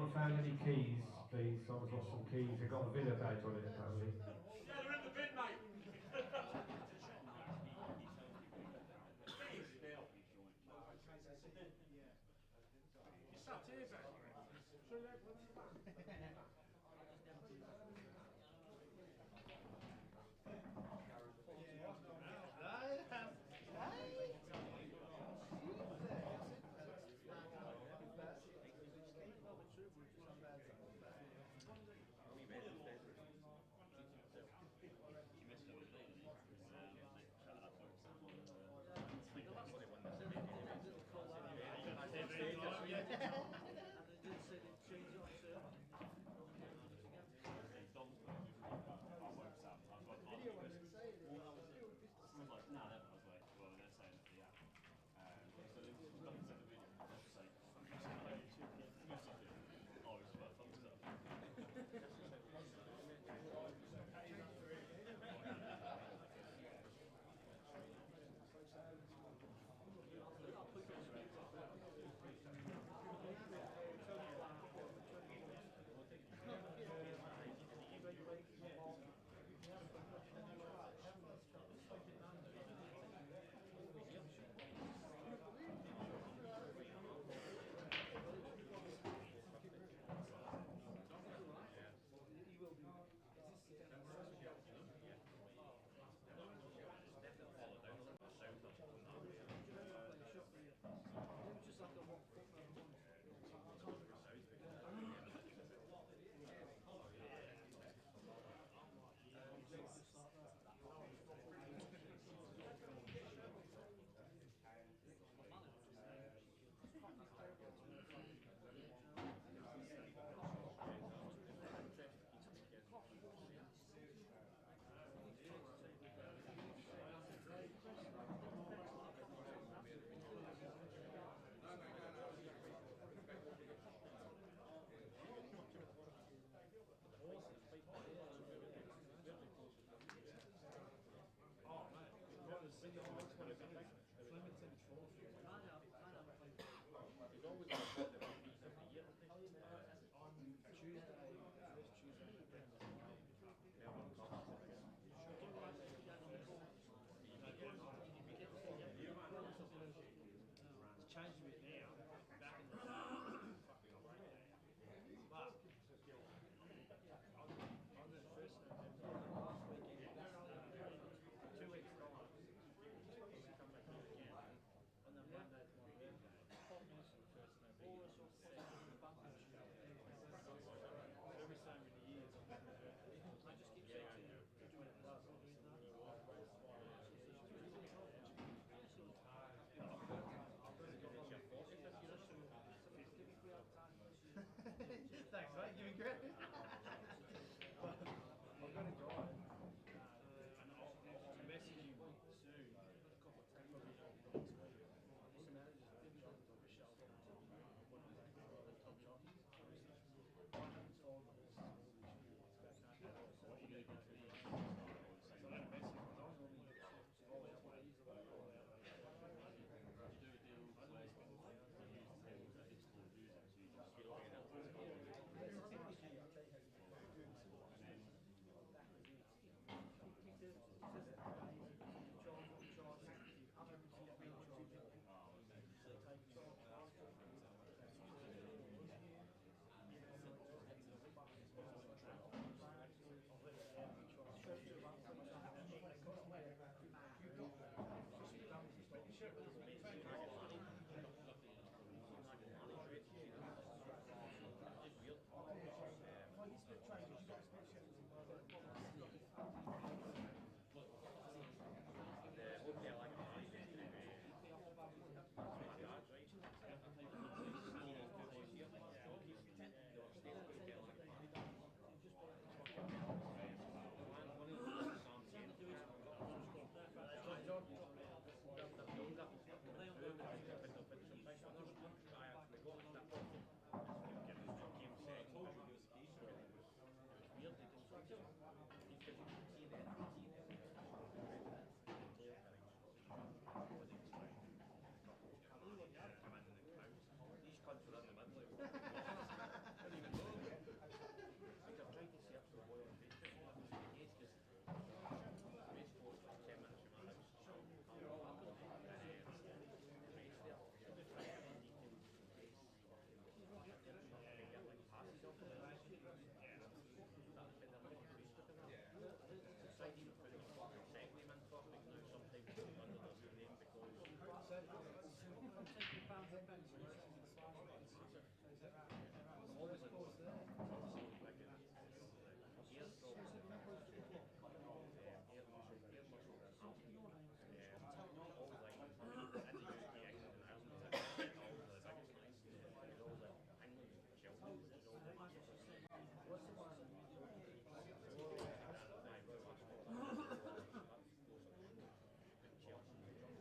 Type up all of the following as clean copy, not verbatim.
Anyone found any keys, please? Someone's got some keys. They've got a villa badge on it, apparently. Yeah, they're in the bin, mate. You sat here, back. Changed a bit now, back in the fucking great day. But on the 1st November, last weekend, 2 weeks time, she come back in again. On the Monday to my birthday, the 1st November, every so many years on my birthday, I just keep saying to doing it last week.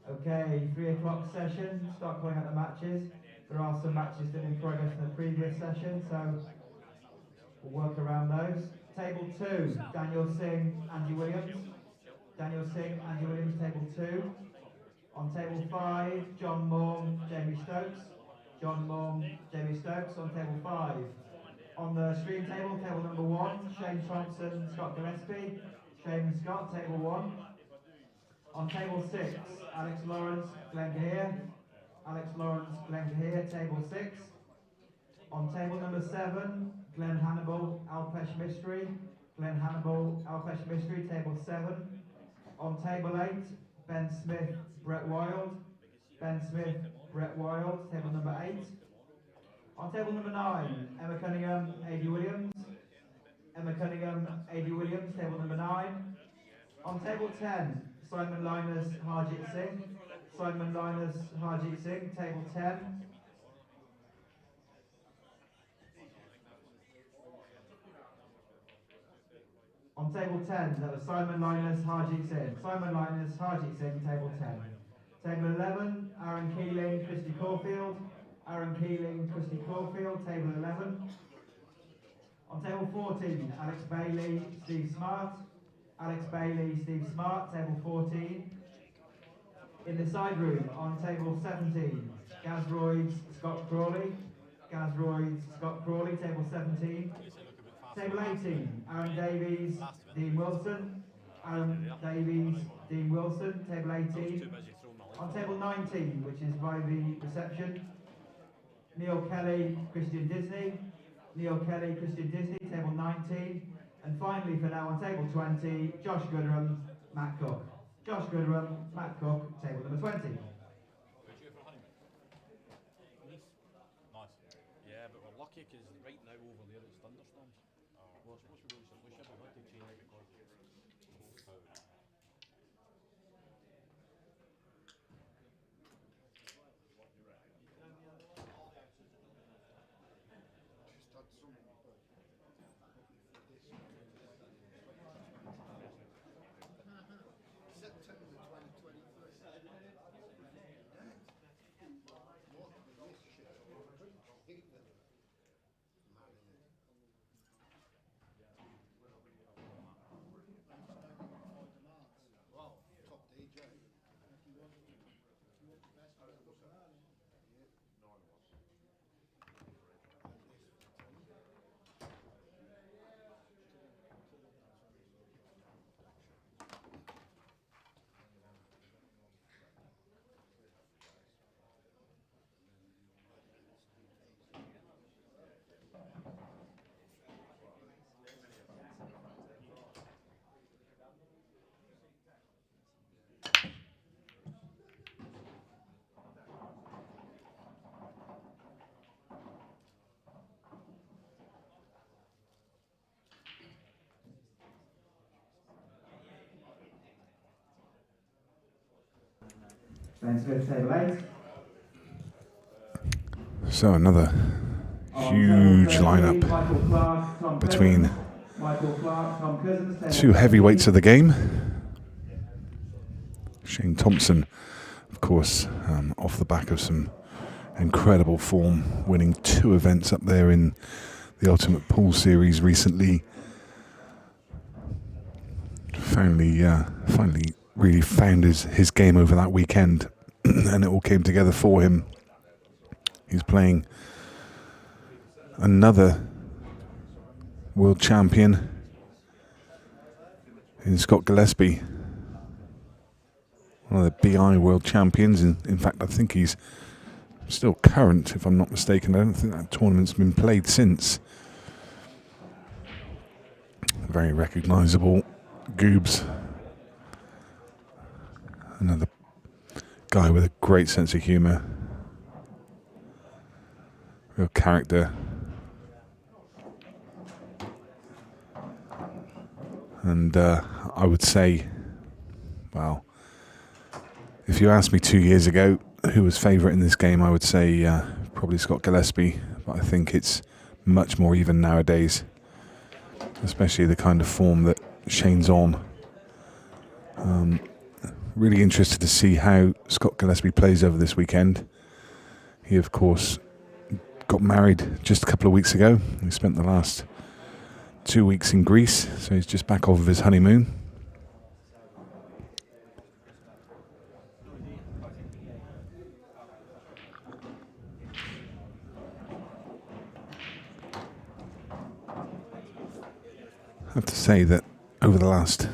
Okay, 3 o'clock session, start calling out the matches. There are some matches still in progress in the previous session, so we'll work around those. Table 2, Daniel Singh, Andy Williams. Daniel Singh, Andy Williams, table 2. On table 5, John Morn, Jamie Stokes. John Morn, Jamie Stokes on table 5. On the stream table, table number 1, Shane Thompson, Scott Gillespie. Shane and Scott, table 1. On table 6, Alex Lawrence, Glenn Gahir. Alex Lawrence, Glenn Gahir, table 6. On table number 7, Glenn Hannibal, Alpesh Mystery. Glenn Hannibal, Alpesh Mystery, table 7. On table 8, Ben Smith, Brett Wild. Ben Smith, Brett Wild, table number 8. On table number 9, Emma Cunningham, A.D. Williams. Emma Cunningham, A.D. Williams, table number 9. On table 10, Simon Linus, Harjit Singh. Simon Linus, Harjit Singh, table 10. On table 10, that was Simon Linus, Harjit Singh. Simon Linus, Harjit Singh, table 10. Table 11, Aaron Keeling, Christy Caulfield. Aaron Keeling, Christy Caulfield, table 11. On table 14, Alex Bailey, Steve Smart. Alex Bailey, Steve Smart, table 14. In the side room, on table 17, Gaz Royds, Scott Crawley. Gaz Royds, Scott Crawley, table 17. Table 18, Aaron Davies, Dean Wilson. Aaron Davies, Dean Wilson, table 18. On table 19, which is by the reception, Neil Kelly, Christian Disney. Neil Kelly, Christian Disney, table 19. And finally, for now, on table 20, Josh Goodrum, Matt Cook. Josh Goodrum, Matt Cook, table number 20. Nice. Yeah, but we're lucky because right now over there it's thunderstorms. Well, it's supposed to be really sunny. We should be lucky to change it because Ben Smith, table 8. So another huge lineup between two heavyweights of the game. Shane Thompson, of course, off the back of some incredible form, winning 2 events up there in the Ultimate Pool Series recently. Finally really found his game over that weekend, and it all came together for him. He's playing another world champion in Scott Gillespie, one of the BI world champions. In fact, I think he's still current, if I'm not mistaken. I don't think that tournament's been played since. Very recognisable Goobs. Another guy with a great sense of humour. Real character. And I would say, well, if you asked me 2 years ago who was favourite in this game, I would say probably Scott Gillespie. But I think it's much more even nowadays, especially the kind of form that Shane's on. Really interested to see how Scott Gillespie plays over this weekend. He, of course, got married just a couple of weeks ago. He spent the last 2 weeks in Greece, so he's just back off of his honeymoon. I have to say that over the last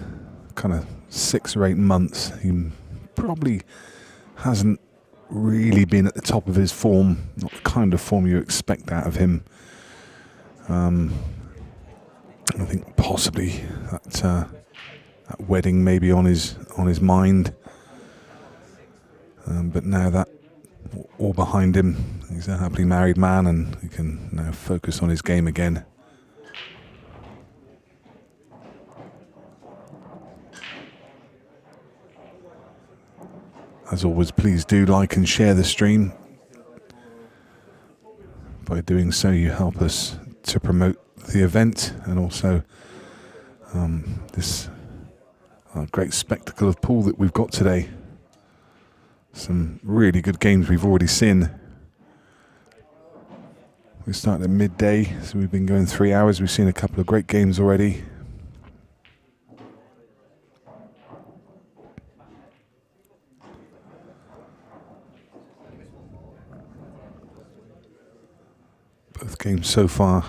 kind of 6 or 8 months, he probably hasn't really been at the top of his form, not the kind of form you expect out of him. I think possibly that wedding may be on his mind, but now that all behind him, he's a happily married man, and he can now focus on his game again. As always, please do like and share the stream. By doing so, you help us to promote the event and also this great spectacle of pool that we've got today. Some really good games we've already seen. We started at midday, so we've been going 3 hours. We've seen a couple of great games already. Both games so far,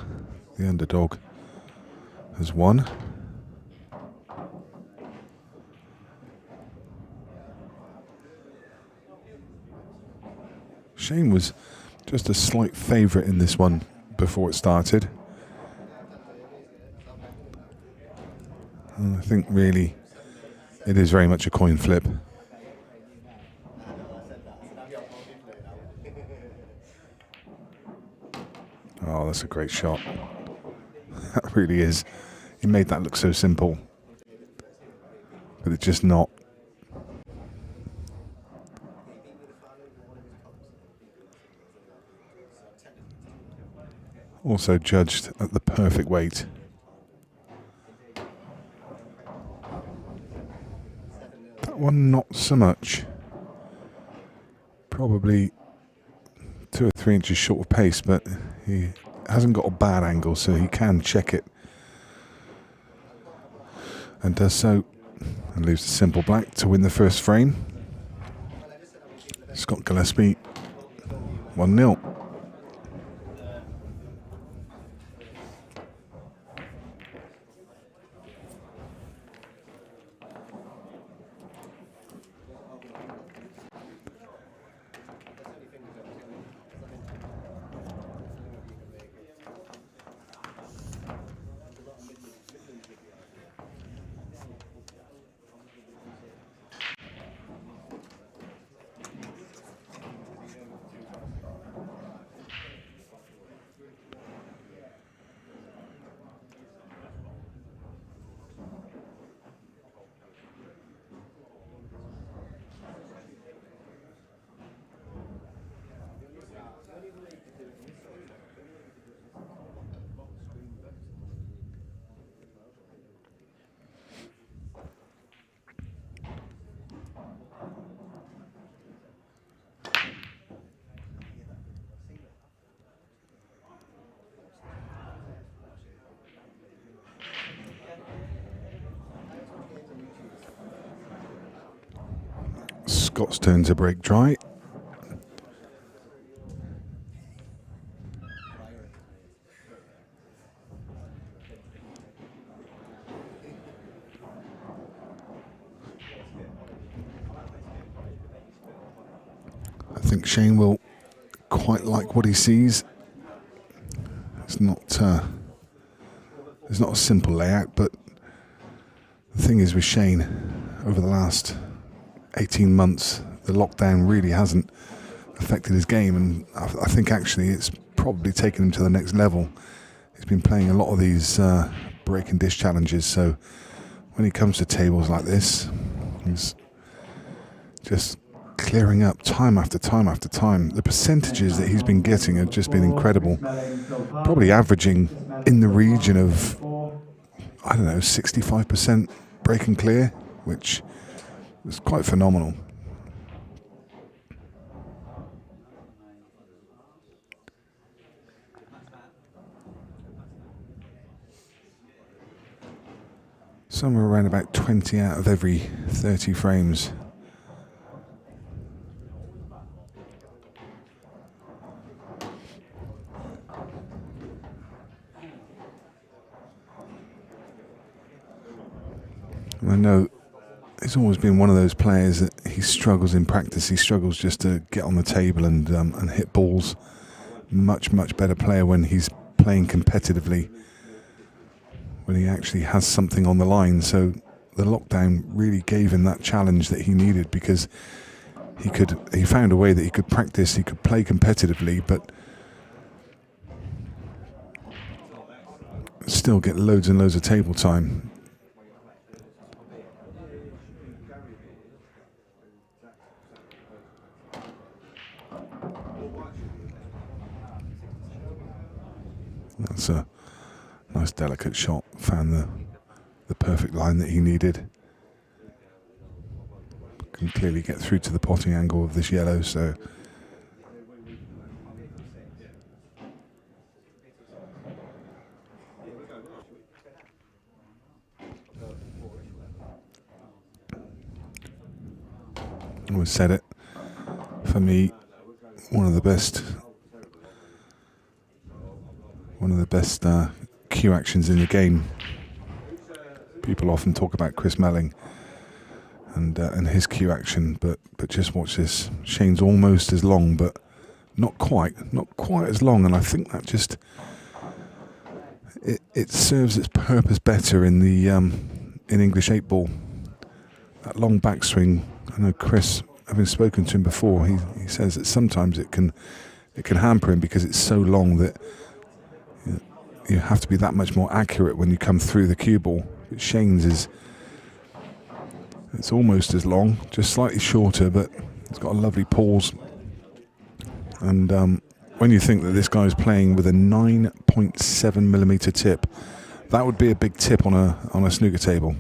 the underdog has won. Shane was just a slight favourite in this one before it started. And I think really it is very much a coin flip. Oh, that's a great shot. That really is. He made that look so simple. But it's just not. Also judged at the perfect weight. That one not so much. Probably 2 or 3 inches short of pace, but he hasn't got a bad angle, so he can check it. And does so, and leaves the simple black to win the first frame. Scott Gillespie, 1-0. Scott's turn to break dry. I think Shane will quite like what he sees. It's not a simple layout, but the thing is with Shane, over the last 18 months, the lockdown really hasn't affected his game, and I think actually it's probably taken him to the next level. He's been playing a lot of these break and dish challenges, so when he comes to tables like this, he's just clearing up time after time after time. The percentages that he's been getting have just been incredible. Probably averaging in the region of, I don't know, 65% break and clear, which is quite phenomenal. Somewhere around about 20 out of every 30 frames. And I know he's always been one of those players that he struggles in practice. He struggles just to get on the table and hit balls. Much better player when he's playing competitively, when he actually has something on the line. So the lockdown really gave him that challenge that he needed, because he found a way that he could practice, he could play competitively, but still get loads and loads of table time. That's a nice delicate shot, found the perfect line that he needed. Can clearly get through to the potting angle of this yellow, so I always said it, for me, one of the best cue actions in the game. People often talk about Chris Melling and his cue action, but just watch this. Shane's almost as long, but not quite as long, and I think that just it serves its purpose better in the in English 8-ball. That long backswing. I know Chris, having spoken to him before, he says that sometimes it can hamper him because it's so long that you have to be that much more accurate when you come through the cue ball. But Shane's it's almost as long, just slightly shorter, but it's got a lovely pause. And when you think that this guy's playing with a 9.7mm tip, that would be a big tip on a snooker table.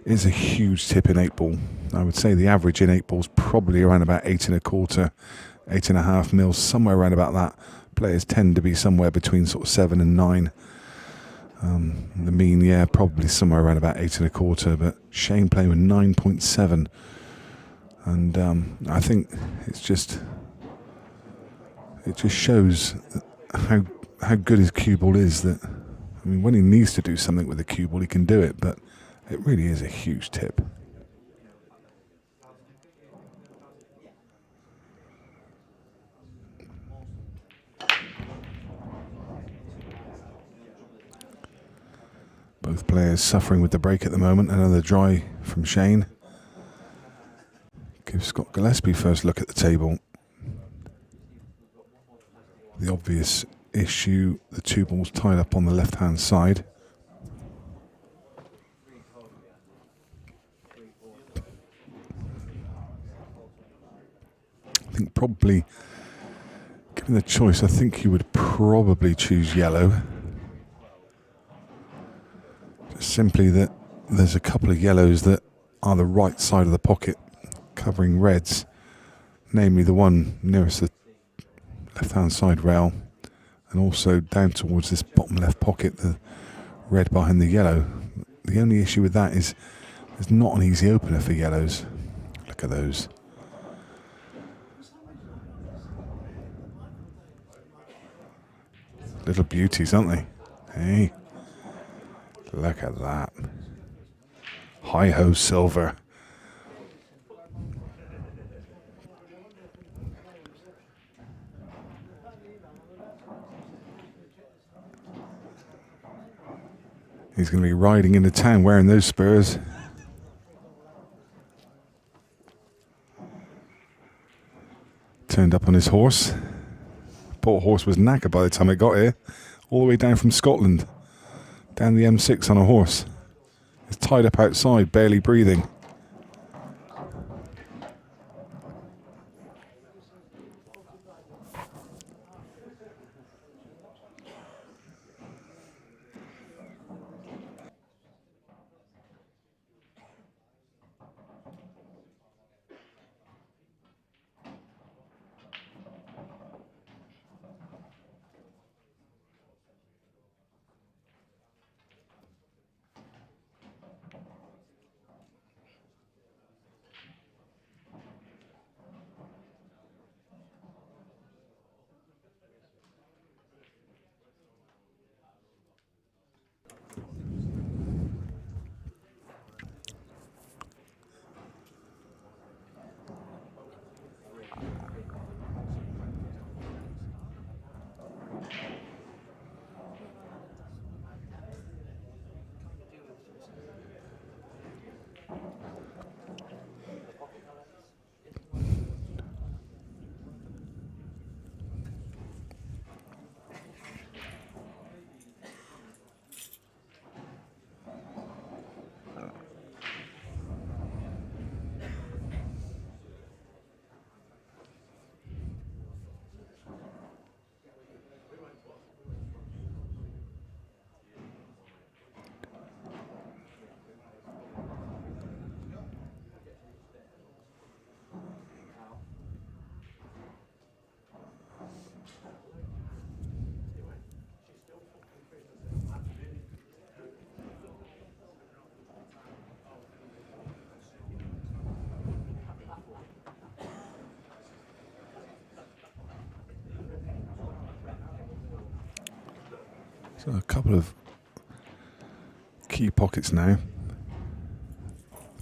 It is a huge tip in 8-ball. I would say the average in 8-ball is probably around about 8.25, 8.5 mils, somewhere around about that. Players tend to be somewhere between sort of 7 and 9. The mean, yeah, probably somewhere around about 8.25, but Shane playing with 9.7. And I think it just shows how good his cue ball is. That, I mean, when he needs to do something with the cue ball, he can do it, but it really is a huge tip. Both players suffering with the break at the moment. Another dry from Shane. Give Scott Gillespie first look at the table. The obvious issue, the two balls tied up on the left-hand side. I think probably, given the choice, I think he would probably choose yellow. Just simply that there's a couple of yellows that are the right side of the pocket covering reds, namely the one nearest the left-hand side rail, and also down towards this bottom left pocket, the red behind the yellow. The only issue with that is there's not an easy opener for yellows. Look at those. Little beauties, aren't they? Hey, look at that. Hi-ho silver. He's going to be riding into town wearing those spurs. turned up on his horse. Poor horse was knackered by the time it got here. All the way down from Scotland. Down the M6 on a horse. It's tied up outside, barely breathing. So a couple of key pockets now.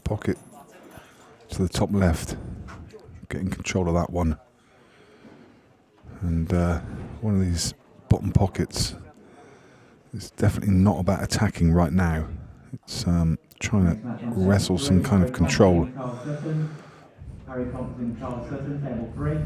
Pocket to the top left, getting control of that one. And one of these bottom pockets is definitely not about attacking right now. It's trying to wrestle some kind of control. Harry Thompson, Charles Sutton, table 3.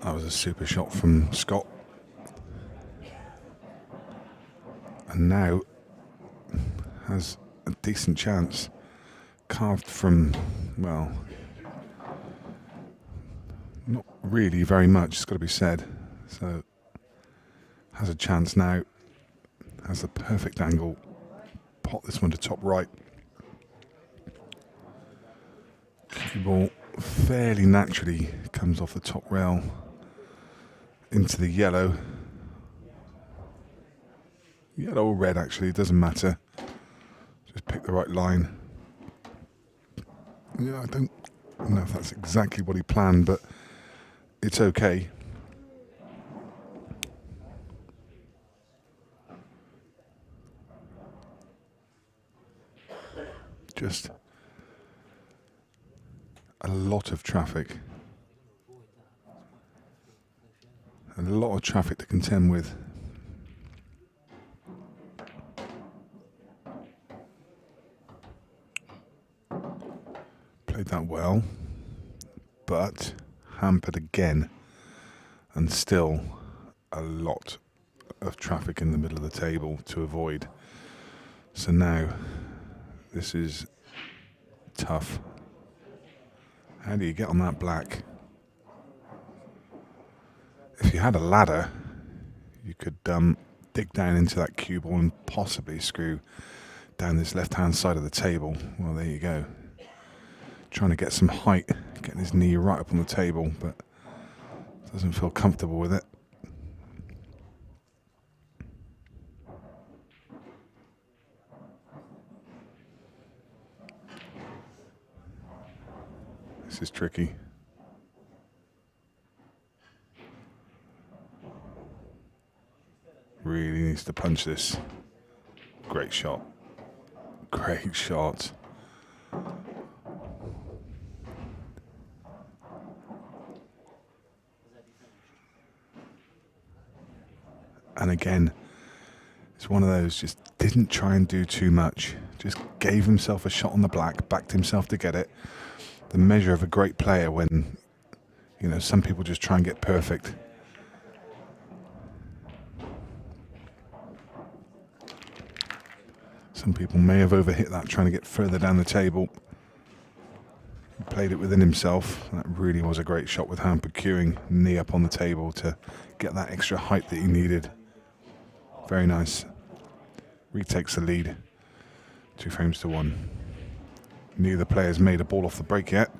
That was a super shot from Scott. And now has a decent chance. Carved from, well, not really very much, it's got to be said. So has a chance now. Has the perfect angle. Pot this one to top right. Cue ball fairly naturally comes off the top rail into the yellow. Yellow or red, actually, it doesn't matter. Just pick the right line. Yeah, I don't know if that's exactly what he planned, but it's okay. Just a lot of traffic. A lot of traffic to contend with. played that well, but hampered again, and still a lot of traffic in the middle of the table to avoid. So now this is tough. How do you get on that black? If you had a ladder, you could dig down into that cue ball and possibly screw down this left-hand side of the table. Well, there you go. Trying to get some height, getting his knee right up on the table, but doesn't feel comfortable with it. This is tricky. Really needs to punch this. Great shot. Great shot. And again, it's one of those, just didn't try and do too much. Just gave himself a shot on the black, backed himself to get it. The measure of a great player when, you know, some people just try and get perfect. Some people may have overhit that, trying to get further down the table. He played it within himself. That really was a great shot with hampered cueing, knee up on the table to get that extra height that he needed. Very nice. Retakes the lead. 2 frames to 1. Neither player's made a ball off the break yet.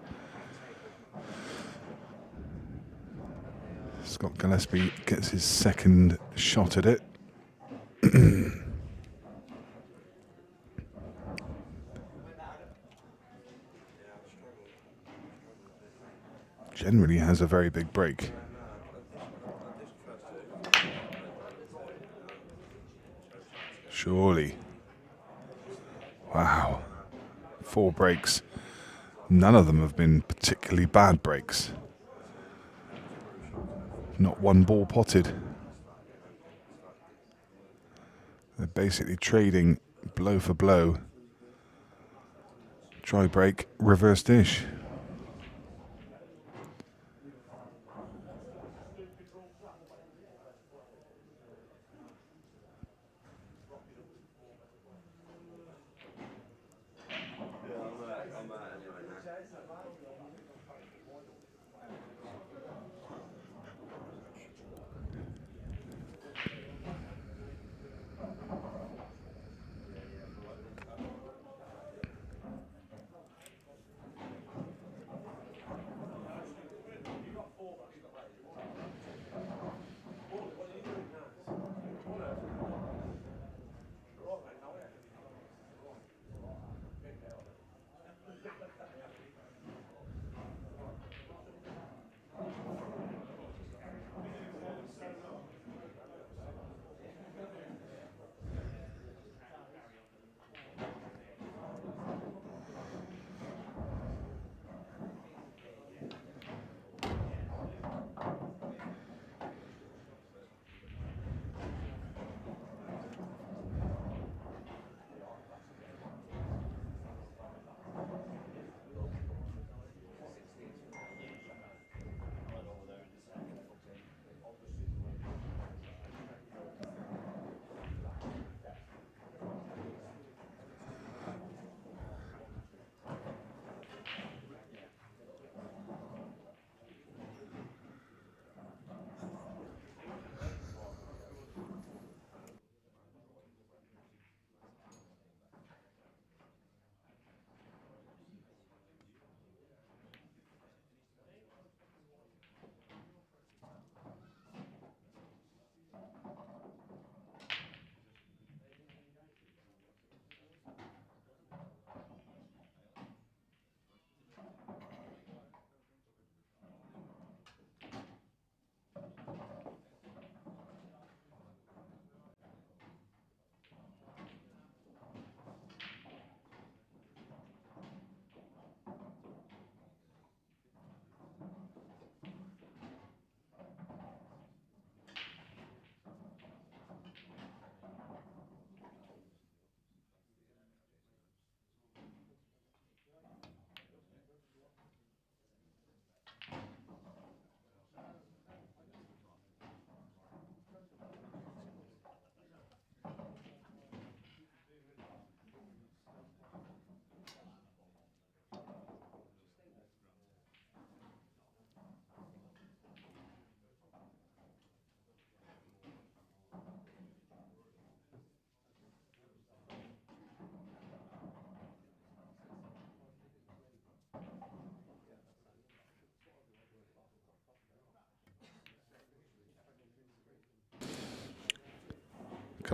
Scott Gillespie gets his second shot at it. Generally has a very big break. Surely. Wow. 4 breaks. None of them have been particularly bad breaks. Not one ball potted. They're basically trading blow for blow. Try break, reverse dish.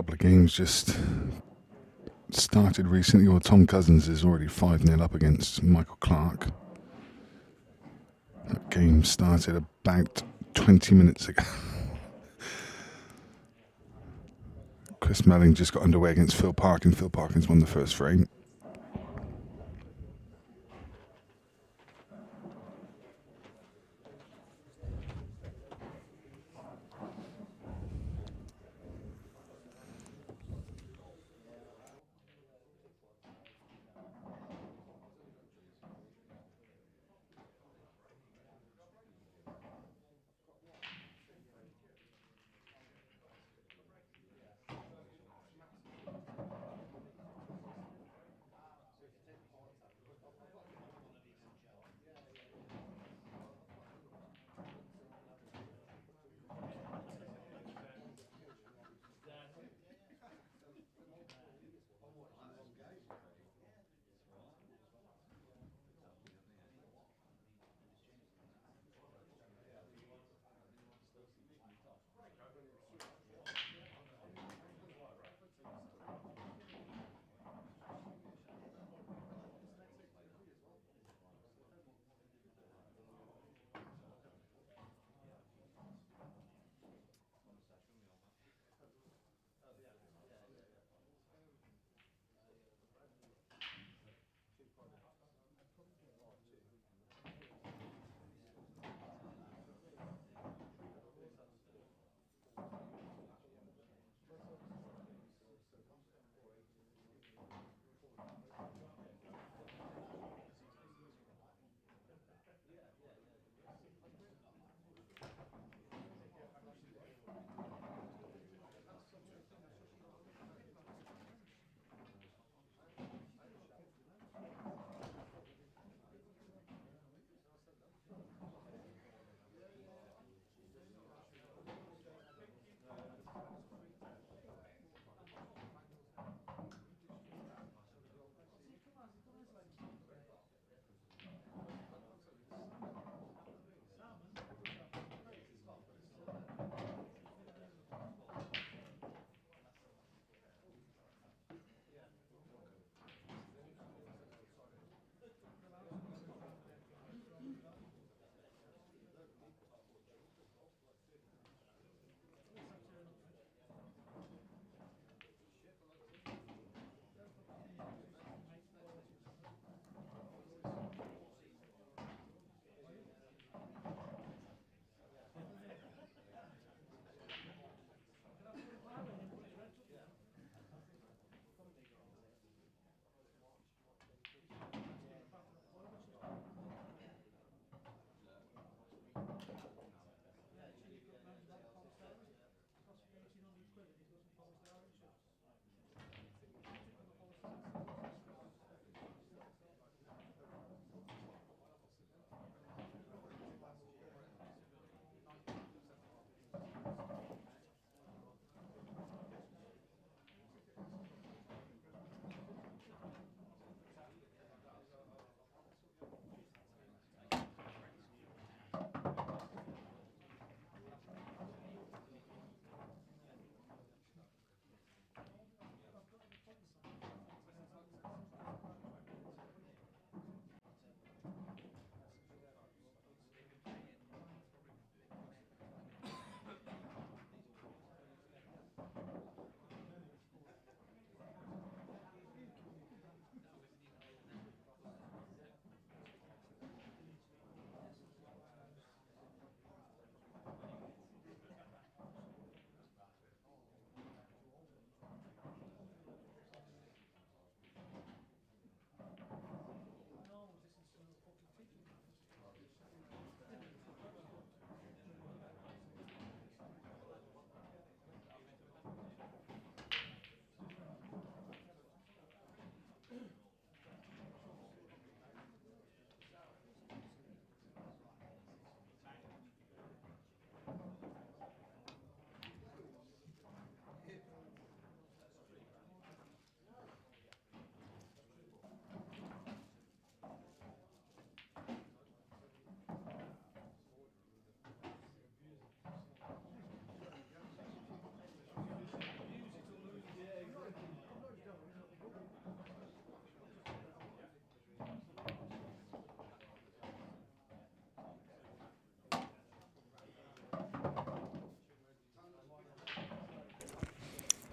couple of games just started recently. Well, Tom Cousins is already 5-0 up against Michael Clark. That game started about 20 minutes ago. Chris Melling just got underway against Phil Parkin. Phil Parkins won the first frame.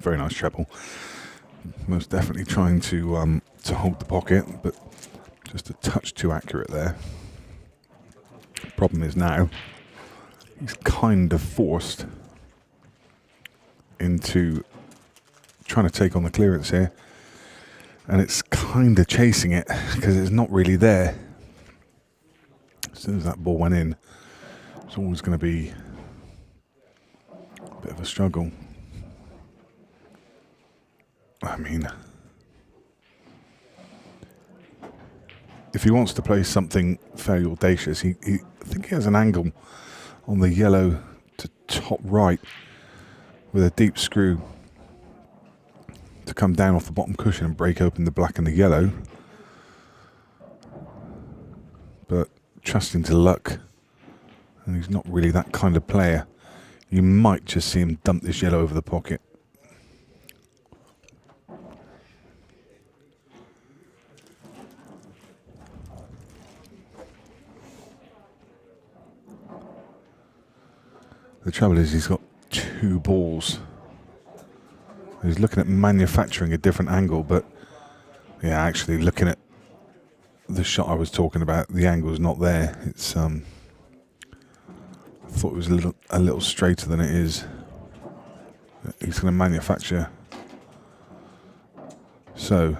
very nice treble. Most definitely trying to hold the pocket, but just a touch too accurate there. Problem is now he's kind of forced into trying to take on the clearance here, and it's kind of chasing it because it's not really there. As soon as that ball went in, it's always going to be a bit of a struggle. I mean, if he wants to play something fairly audacious, I think he has an angle on the yellow to top right with a deep screw to come down off the bottom cushion and break open the black and the yellow. But trusting to luck, and he's not really that kind of player, you might just see him dump this yellow over the pocket. The trouble is he's got two balls. He's looking at manufacturing a different angle, but yeah, actually looking at the shot I was talking about, the angle's not there. It's I thought it was a little straighter than it is. He's going to manufacture. So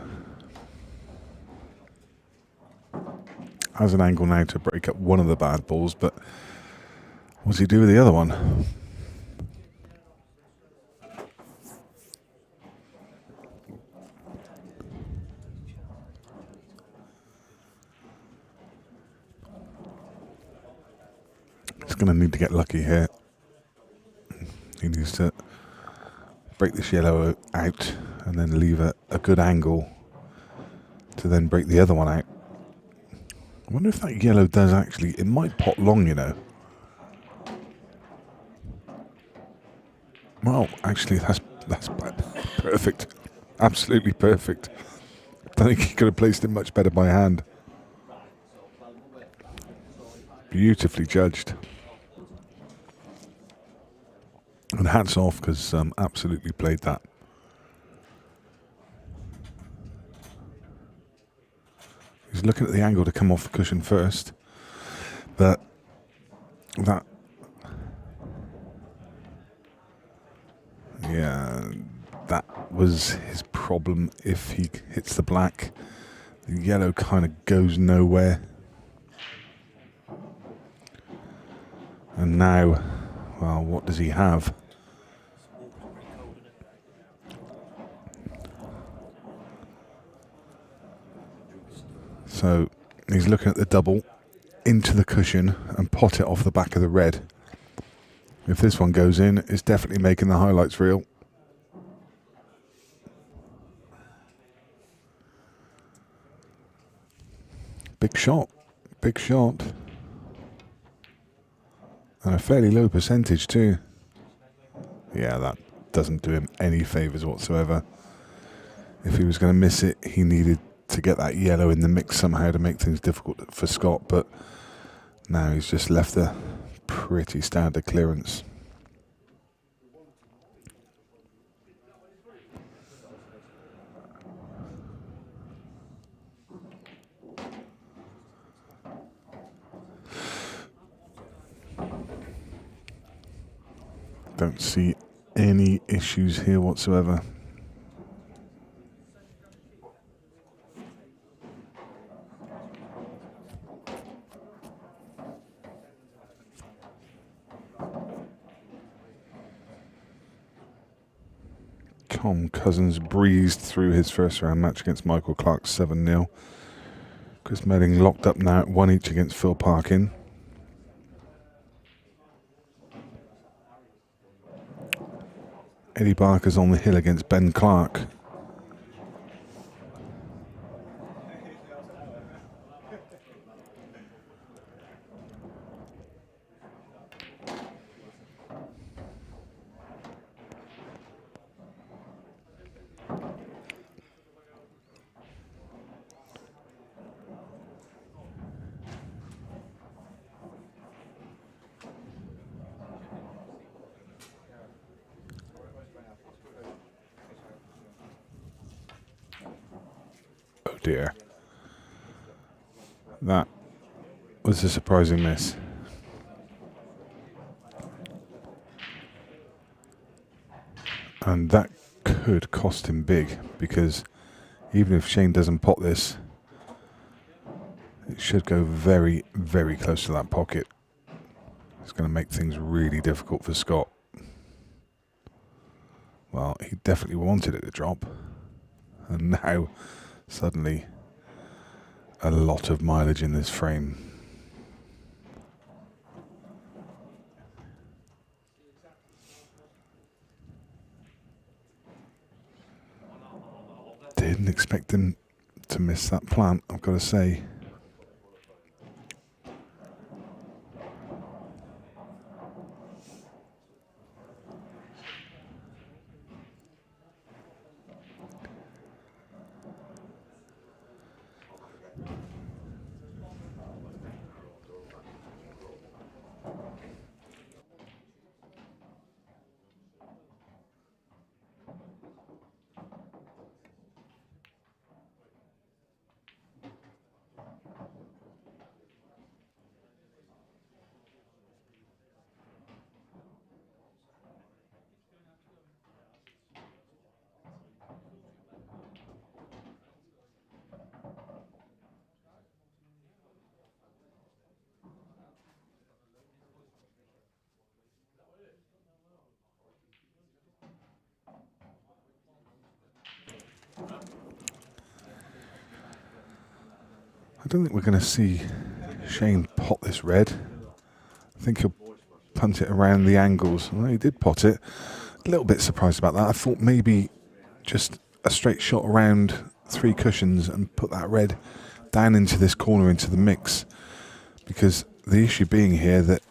has an angle now to break up one of the bad balls, but what does he do with the other one? He's going to need to get lucky here. He needs to break this yellow out and then leave a good angle to then break the other one out. I wonder if that yellow does actually, it might pot long, you know. Well, actually, that's perfect. Absolutely perfect. I don't think he could have placed it much better by hand. Beautifully judged. And hats off, because absolutely played that. He's looking at the angle to come off the cushion first, but that, yeah, that was his problem. If he hits the black, the yellow kind of goes nowhere. And now, well, what does he have? So he's looking at the double into the cushion and pot it off the back of the red. If this one goes in, it's definitely making the highlights reel. Big shot. Big shot. And a fairly low percentage too. Yeah, that doesn't do him any favours whatsoever. If he was going to miss it, he needed to get that yellow in the mix somehow to make things difficult for Scott, but now he's just left a pretty standard clearance. Don't see any issues here whatsoever. Tom Cousins breezed through his first round match against Michael Clark 7-0. Chris Medding locked up now at 1 each against Phil Parkin. Eddie Barker's on the hill against Ben Clark. dear. That was a surprising miss. And that could cost him big, because even if Shane doesn't pot this, it should go very, very close to that pocket. It's going to make things really difficult for Scott. Well, he definitely wanted it to drop. And now, suddenly, a lot of mileage in this frame. Didn't expect him to miss that plant, I've got to say. I don't think we're going to see Shane pot this red. I think he'll punt it around the angles. Well, he did pot it. A little bit surprised about that. I thought maybe just a straight shot around 3 cushions and put that red down into this corner, into the mix. Because the issue being here that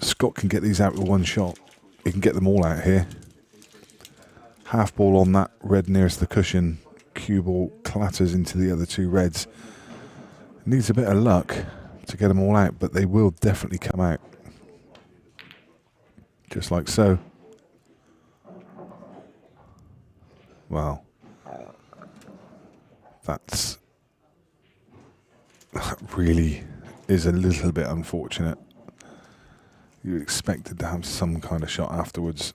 Scott can get these out with one shot. He can get them all out here. Half ball on that red nearest the cushion. Cue ball clatters into the other 2 reds. Needs a bit of luck to get them all out, but they will definitely come out. Just like so. Well, that really is a little bit unfortunate. You expected to have some kind of shot afterwards.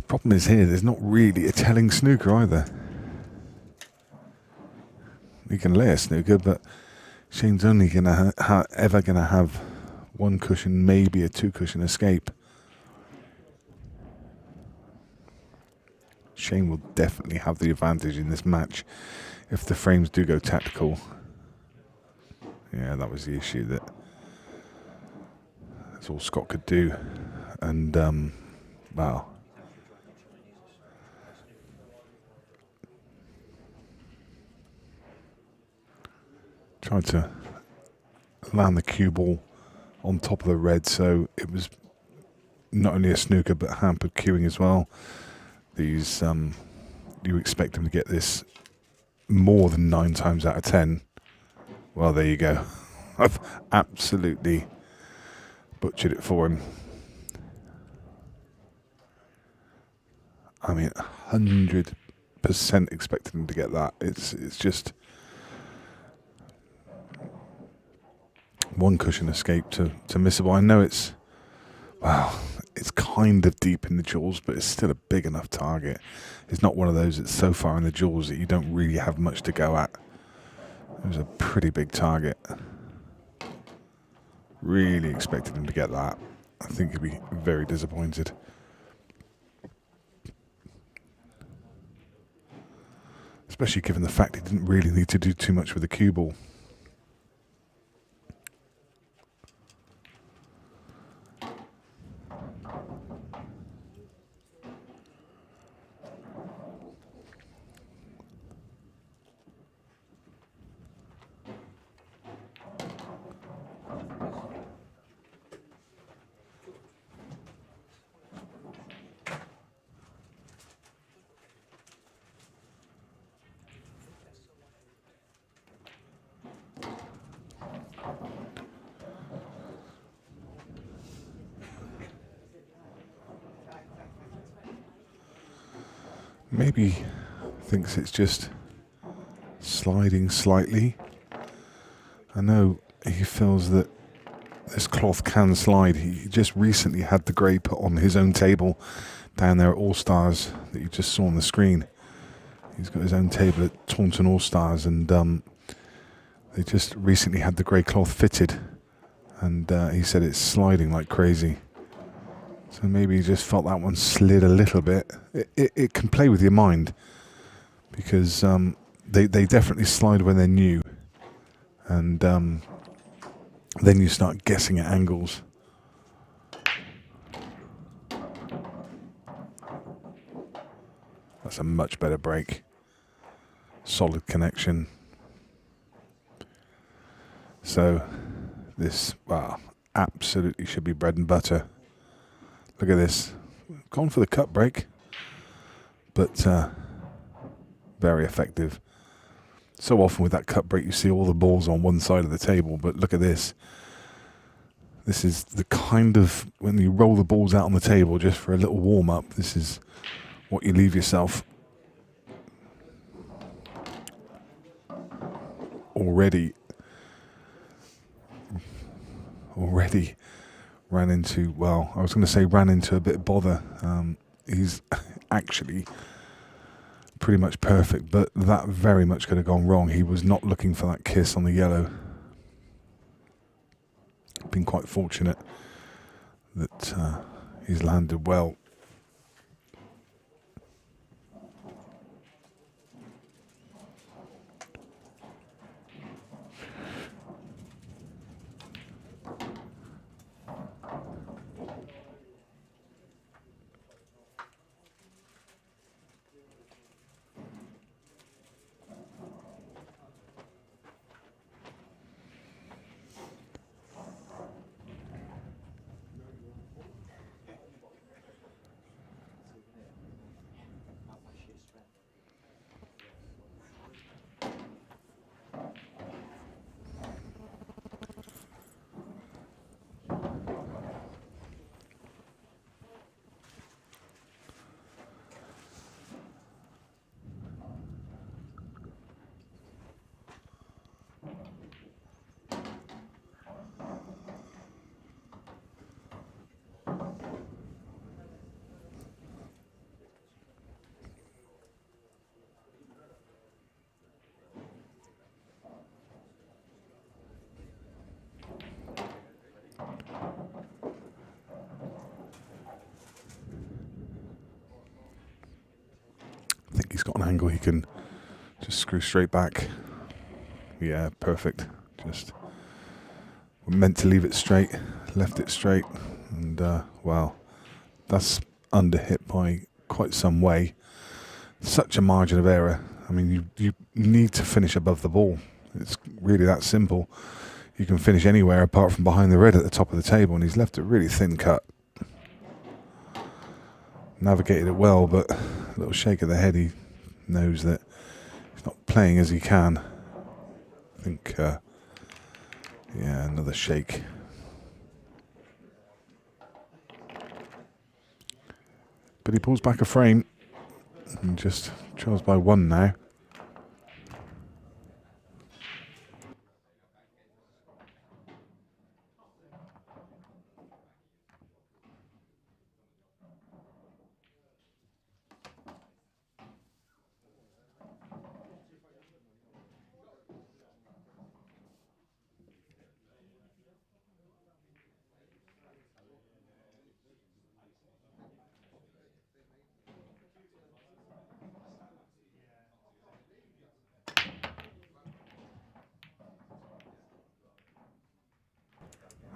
Problem is here, there's not really a telling snooker either. You can lay a snooker, but Shane's only gonna ever gonna have 1 cushion, maybe a 2 cushion escape. Shane will definitely have the advantage in this match if the frames do go tactical. Yeah, that was the issue. That's all Scott could do, and well. Tried to land the cue ball on top of the red, so it was not only a snooker but hampered queuing as well. These you expect him to get this more than 9 times out of 10. Well, there you go. I've absolutely butchered it for him. I mean, 100% expected him to get that. It's just 1 cushion escape to miss it. Well, I know it's, well, it's kind of deep in the jaws, but it's still a big enough target. It's not one of those that's so far in the jaws that you don't really have much to go at. It was a pretty big target. Really expected him to get that. I think he'd be very disappointed. Especially given the fact he didn't really need to do too much with the cue ball. maybe thinks it's just sliding slightly. I know he feels that this cloth can slide. He just recently had the grey put on his own table down there at All Stars that you just saw on the screen. He's got his own table at Thompson All Stars, and they just recently had the grey cloth fitted, and he said it's sliding like crazy. So maybe he just felt that one slid a little bit. It can play with your mind, because they definitely slide when they're new, and then you start guessing at angles. That's a much better break. Solid connection. So this, wow, absolutely should be bread and butter. Look at this. Gone for the cut break, but very effective. So often with that cut break you see all the balls on one side of the table, but look at this. This is the kind of, when you roll the balls out on the table just for a little warm up, this is what you leave yourself. Already ran into, well, I was going to say ran into a bit of bother. He's actually pretty much perfect, but that very much could have gone wrong. He was not looking for that kiss on the yellow. Been quite fortunate that he's landed well. I think he's got an angle he can just screw straight back. Yeah, perfect. Just meant to leave it straight, left it straight, and wow, that's under hit by quite some way. Such a margin of error. I mean, you need to finish above the ball. It's really that simple. You can finish anywhere apart from behind the red at the top of the table, and he's left a really thin cut. Navigated it well, but a little shake of the head, he knows that he's not playing as he can. I think, yeah, another shake. But he pulls back a frame and just trails by one now.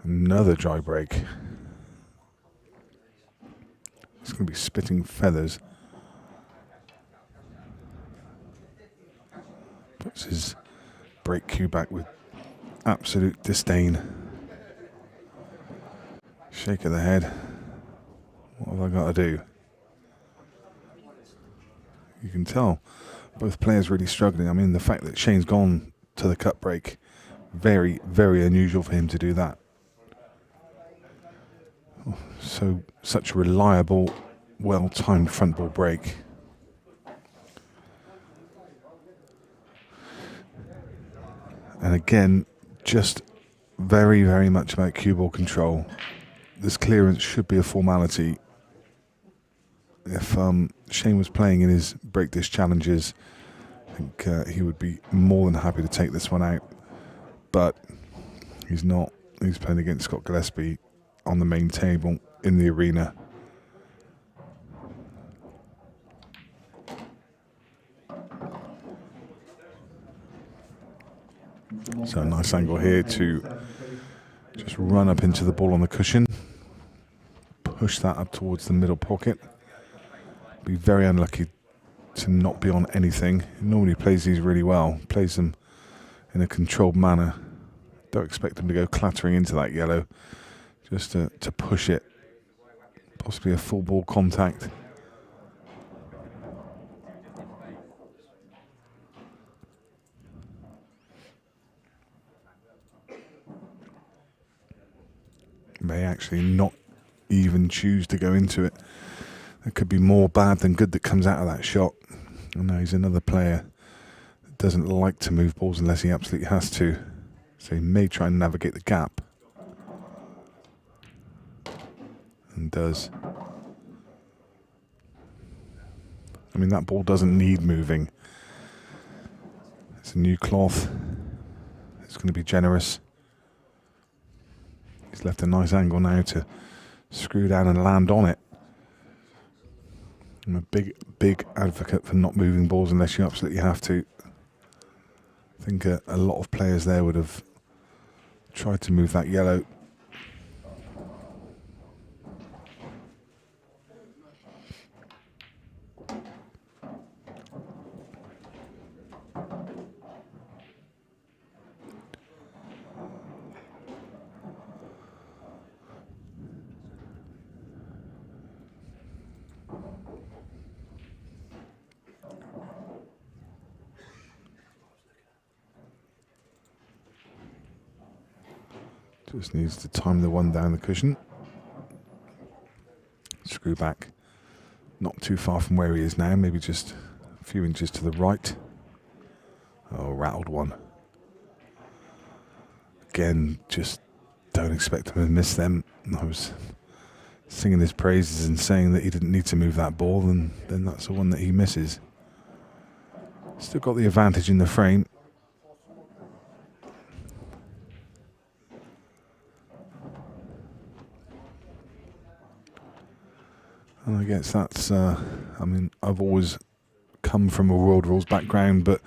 Another dry break. It's going to be spitting feathers. Puts his break cue back with absolute disdain. Shake of the head. What have I got to do? You can tell both players really struggling. I mean, the fact that Shane's gone to the cut break, very, very unusual for him to do that. Such a reliable, well-timed front ball break. And again, just very, very much about cue ball control. This clearance should be a formality. If Shane was playing in his break dish challenges, I think he would be more than happy to take this one out. But he's not. He's playing against Scott Gillespie on the main table in the arena. So a nice angle here to just run up into the ball on the cushion, push that up towards the middle pocket. Be very unlucky to not be on anything. He normally plays these really well, plays them in a controlled manner. Don't expect him to go clattering into that yellow, just to push it, possibly a full ball contact. May actually not even choose to go into it. There could be more bad than good that comes out of that shot. I know he's another player that doesn't like to move balls unless he absolutely has to. So he may try and navigate the gap. And does. I mean, that ball doesn't need moving. It's a new cloth. It's going to be generous. He's left a nice angle now to screw down and land on it. I'm a big advocate for not moving balls unless you absolutely have to. I think a lot of players there would have tried to move that yellow. Just needs to time the one down the cushion. Screw back. Not too far from where he is now, maybe just a few inches to the right. Oh, rattled one. Again, just don't expect him to miss them. I was singing his praises and saying that he didn't need to move that ball, and then that's the one that he misses. Still got the advantage in the frame. And I guess that's, I mean, I've always come from a world rules background, but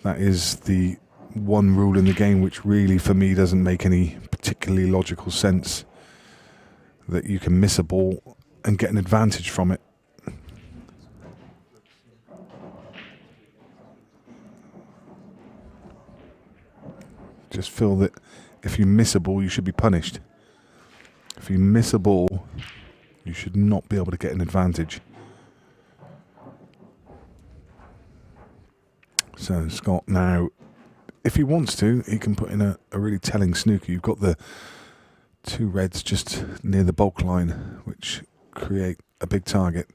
that is the one rule in the game which really, for me, doesn't make any particularly logical sense. That you can miss a ball and get an advantage from it. Just feel that if you miss a ball, you should be punished. If you miss a ball, you should not be able to get an advantage. So Scott now, if he wants to, he can put in a really telling snooker. You've got the two reds just near the bulk line, which create a big target.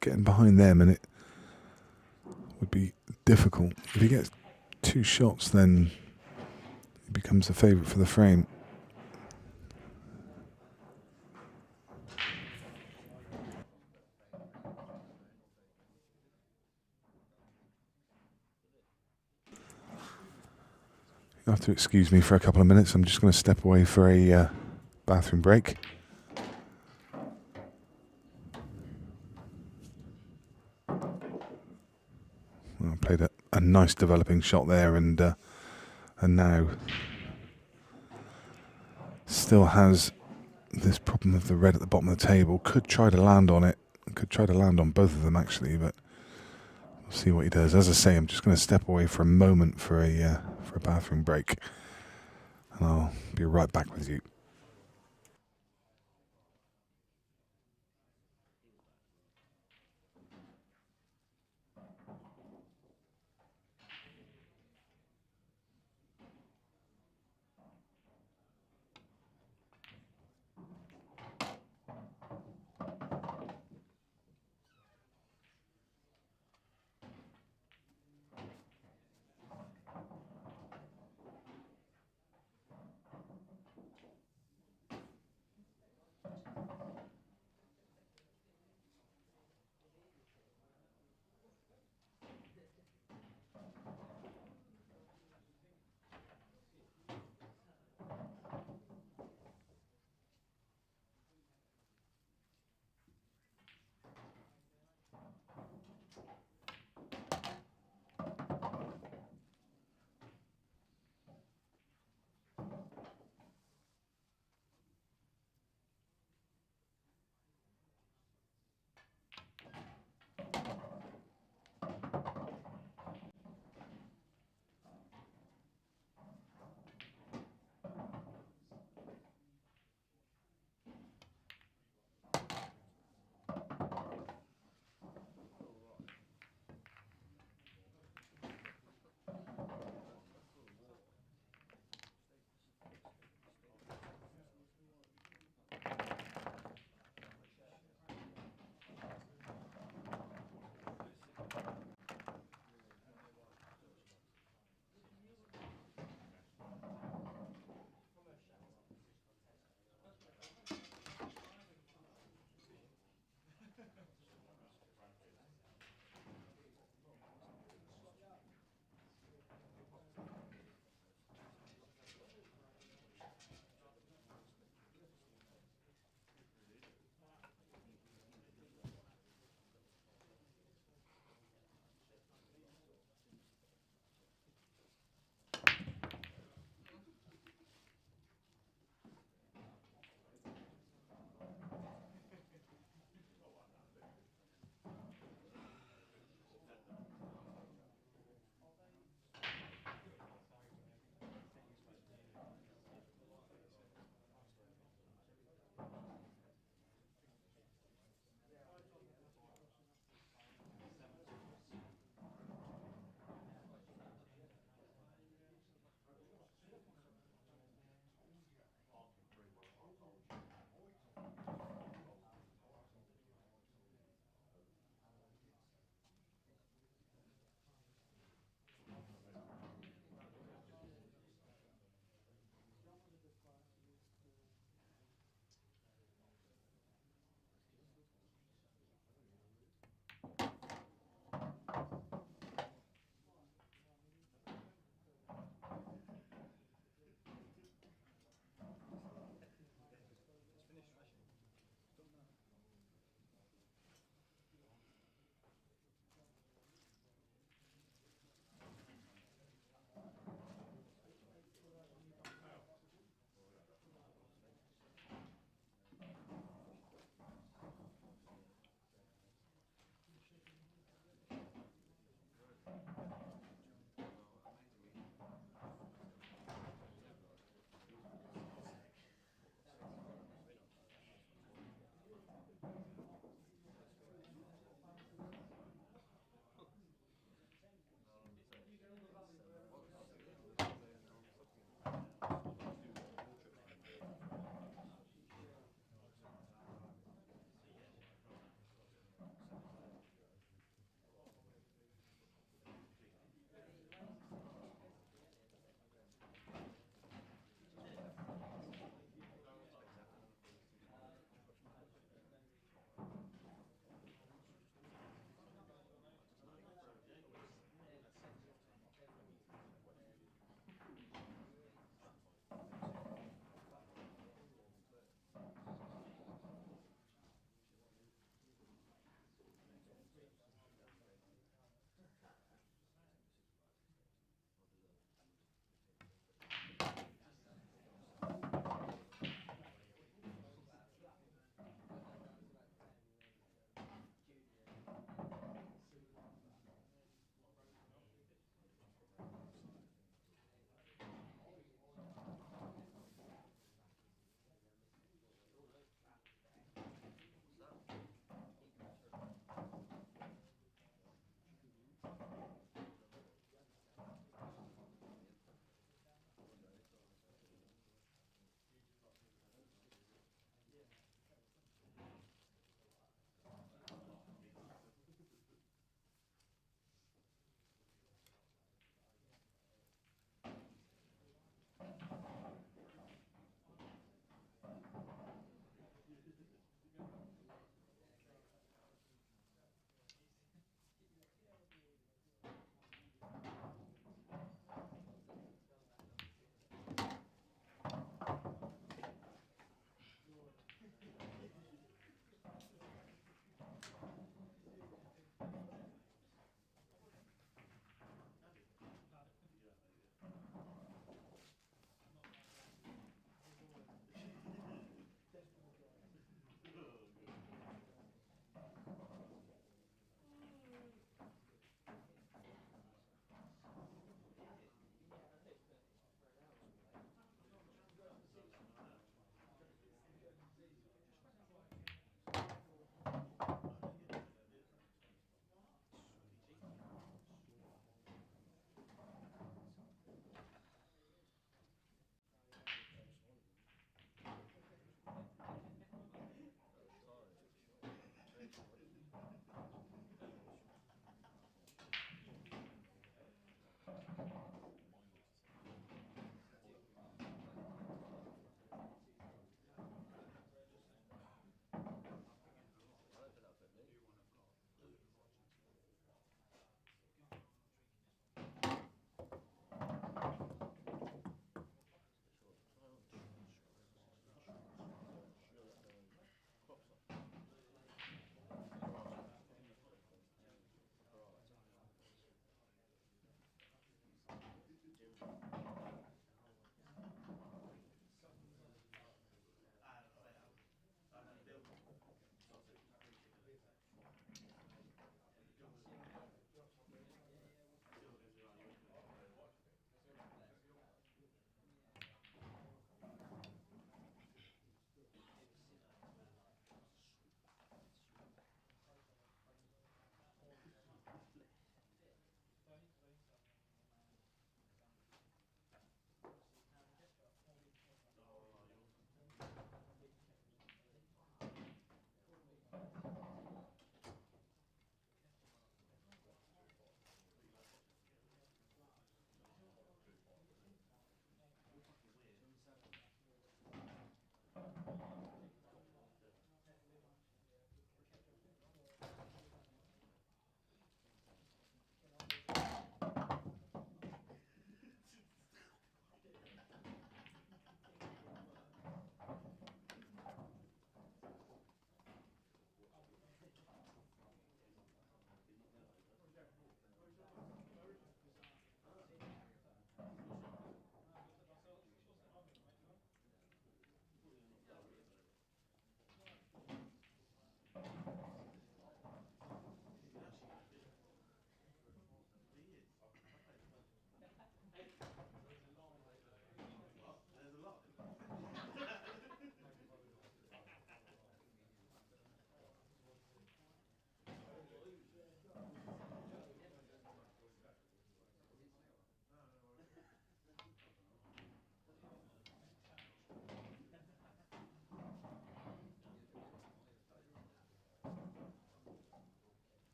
Getting behind them, and it would be difficult. If he gets two shots, then he becomes the favourite for the frame. You have to excuse me for a couple of minutes. I'm just going to step away for a bathroom break. Well, I played a nice developing shot there, and now still has this problem of the red at the bottom of the table. Could try to land on it. Could try to land on both of them actually, but we'll see what he does. As I say, I'm just going to step away for a moment for a bathroom break, and I'll be right back with you.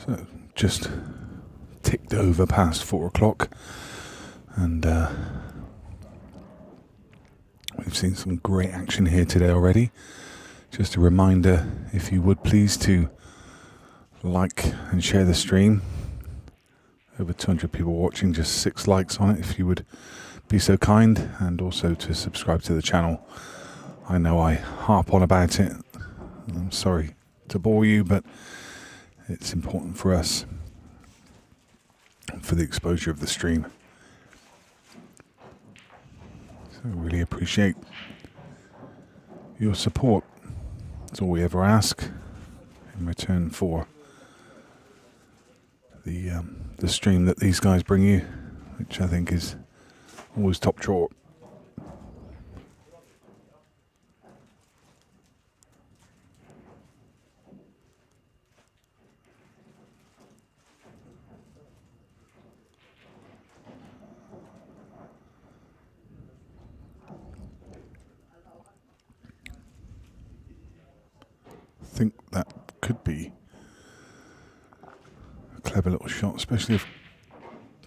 So just ticked over past 4 o'clock, and we've seen some great action here today already. Just a reminder, if you would please, to like and share the stream. Over 200 people watching, just 6 likes on it if you would be so kind, and also to subscribe to the channel. I know I harp on about it. I'm sorry to bore you, but it's important for us, for the exposure of the stream. So I really appreciate your support. That's all we ever ask in return for the stream that these guys bring you, which I think is always top drawer. I think that could be a clever little shot, especially if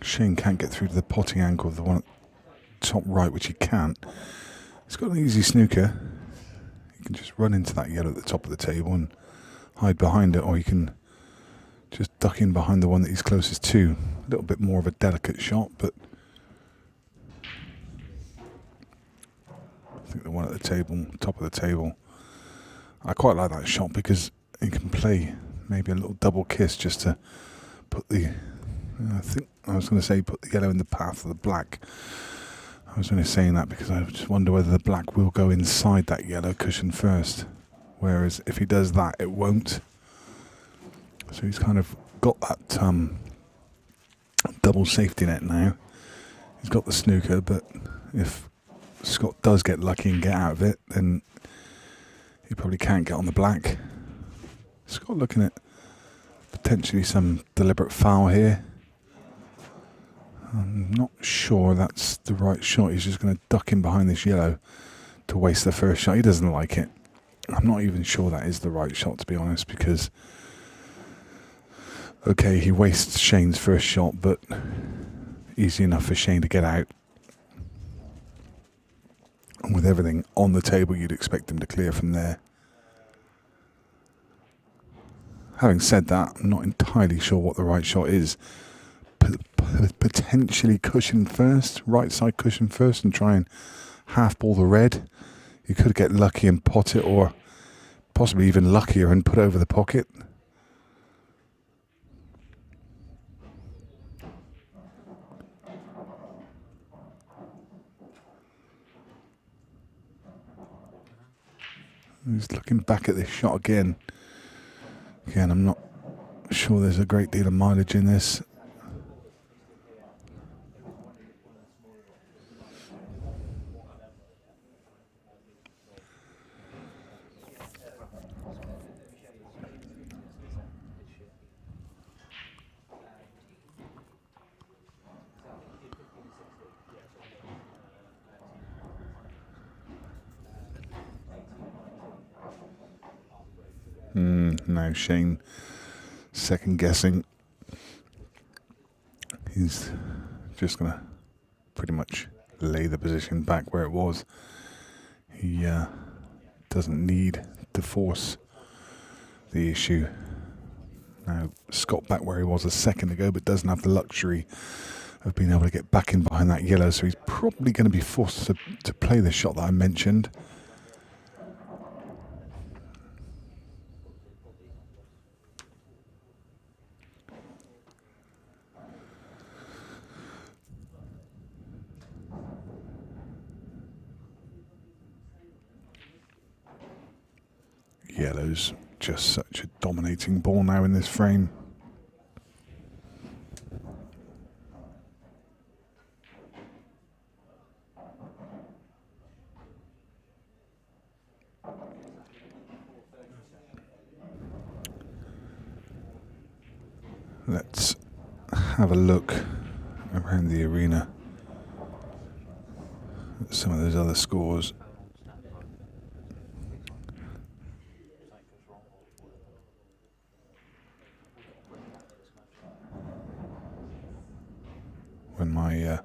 Shane can't get through to the potting angle of the one at top right, which he can't. He's got an easy snooker. You can just run into that yellow at the top of the table and hide behind it, or you can just duck in behind the one that he's closest to. A little bit more of a delicate shot, but I think the one at the table, top of the table, I quite like that shot because you can play maybe a little double kiss just to put the, I think I was going to say put the yellow in the path of the black. I was only saying that because I just wonder whether the black will go inside that yellow cushion first. Whereas if he does that, it won't. So he's kind of got that double safety net now. He's got the snooker, but if Scott does get lucky and get out of it, then he probably can't get on the black. Scott looking at potentially some deliberate foul here. I'm not sure that's the right shot. He's just going to duck in behind this yellow to waste the first shot. He doesn't like it. I'm not even sure that is the right shot, to be honest, because okay, he wastes Shane's first shot, but easy enough for Shane to get out. And with everything on the table, you'd expect him to clear from there. Having said that, I'm not entirely sure what the right shot is. Potentially cushion first, right side cushion first, and try and half ball the red. You could get lucky and pot it, or possibly even luckier and put it over the pocket. He's looking back at this shot again. Again, I'm not sure there's a great deal of mileage in this. Now Shane second guessing. He's just going to pretty much lay the position back where it was. He doesn't need to force the issue. Now Scott back where he was a second ago, but doesn't have the luxury of being able to get back in behind that yellow, so he's probably going to be forced to play the shot that I mentioned. Yellow's just such a dominating ball now in this frame. Let's have a look around the arena at some of those other scores. my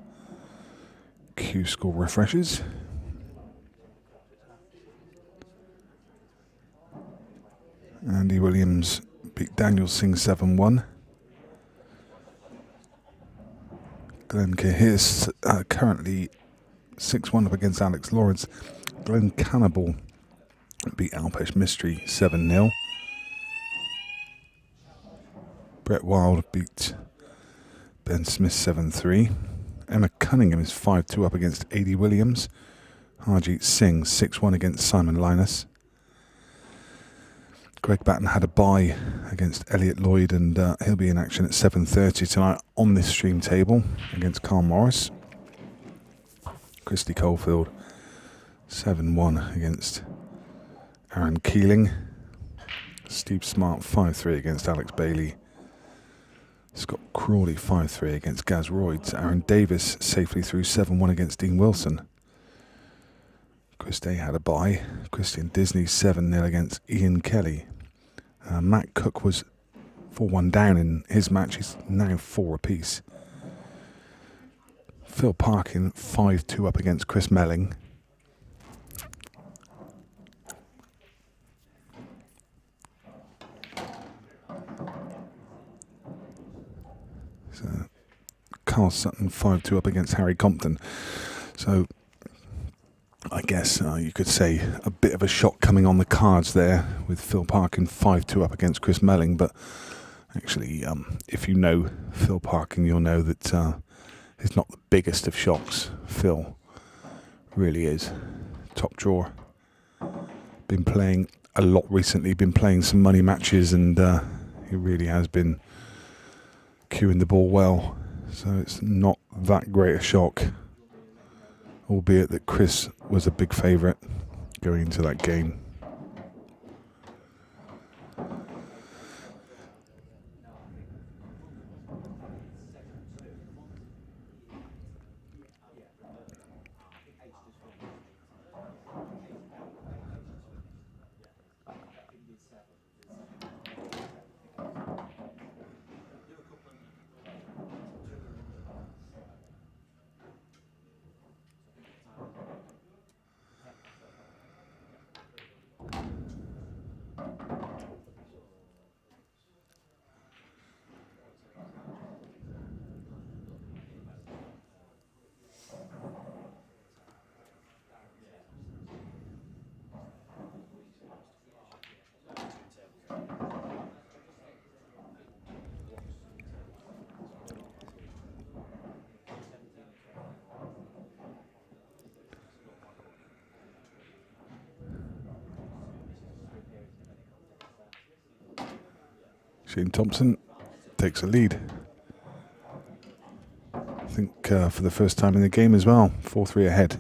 Q score refreshes. Andy Williams beat Daniel Singh 7-1. Glenn Cahir's currently 6-1 up against Alex Lawrence. Glenn Cannibal beat Alpesh Mystery 7-0. Brett Wild beat Ben Smith 7-3. Emma Cunningham is 5-2 up against A.D. Williams. Harjeet Singh 6-1 against Simon Linus. Greg Batten had a bye against Elliot Lloyd, and he'll be in action at 7:30 tonight on this stream table against Carl Morris. Christy Colefield 7-1 against Aaron Keeling. Steve Smart 5-3 against Alex Bailey. Scott Crawley 5-3 against Gaz Royds. Aaron Davis safely through 7-1 against Dean Wilson. Chris Day had a bye. Christian Disney 7-0 against Ian Kelly. Matt Cook was 4-1 down in his match. He's now 4 apiece. Phil Parkin 5-2 up against Chris Melling. So Carl Sutton 5-2 up against Harry Compton. So I guess you could say a bit of a shock coming on the cards there with Phil Parkin 5-2 up against Chris Melling. But actually, if you know Phil Parkin, you'll know that he's not the biggest of shocks. Phil really is top drawer. Been playing a lot recently, been playing some money matches, and he really has been cueing the ball well. So it's not that great a shock, albeit that Chris was a big favourite going into that game. Shane Thompson takes a lead. I think for the first time in the game as well, 4-3 ahead.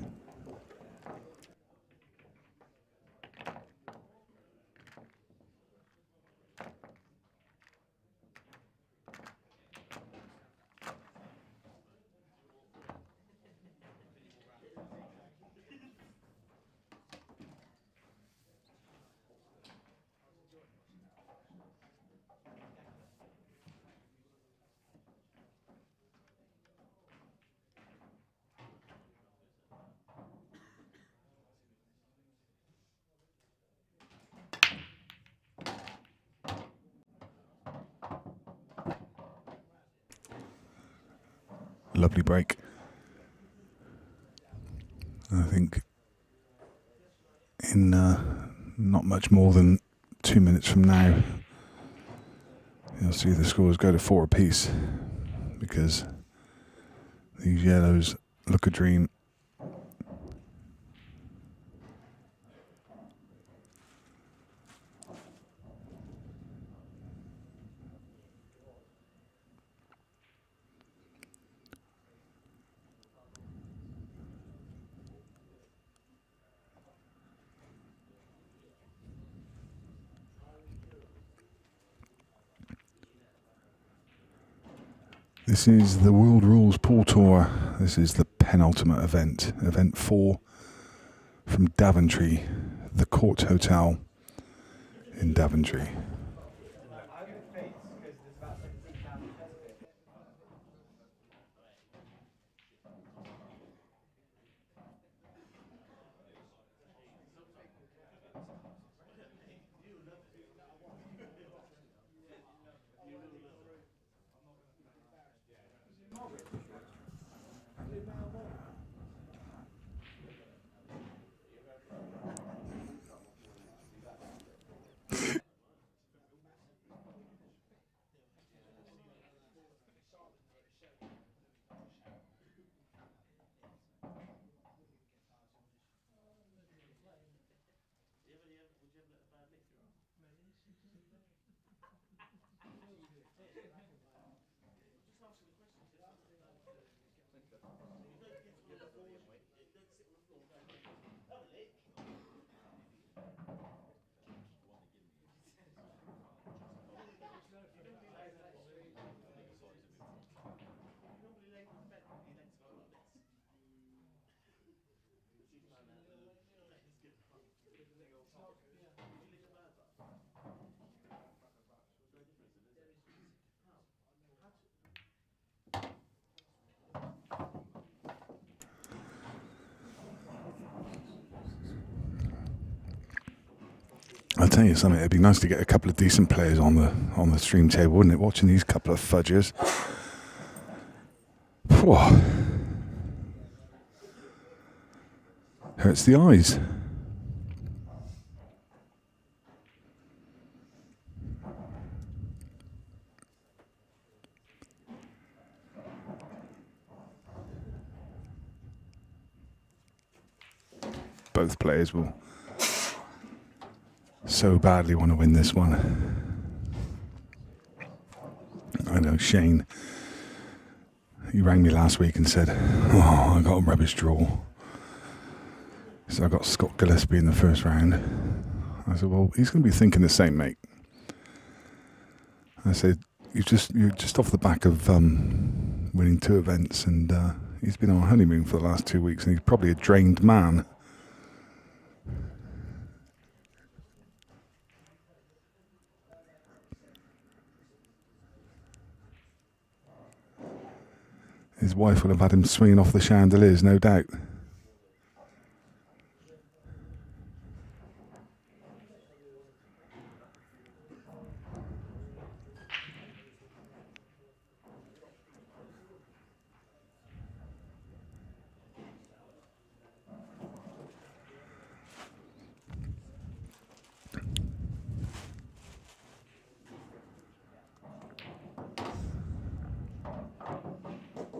Lovely break. I think in not much more than 2 minutes from now, you'll see the scores go to 4 apiece, because these yellows look a dream. This is the World Rules Pool Tour. This is the penultimate event, event 4 from Daventry, the Court Hotel in Daventry. I'll tell you something, it'd be nice to get a couple of decent players on the stream table, wouldn't it? Watching these couple of fudgers. Whew. Hurts the eyes. Both players will so badly want to win this one. I know Shane, he rang me last week and said, oh, I got a rubbish draw. So I got Scott Gillespie in the first round. I said, well, he's going to be thinking the same, mate. I said, you're just off the back of winning 2 events, and he's been on a honeymoon for the last 2 weeks, and he's probably a drained man. His wife will have had him swinging off the chandeliers, no doubt.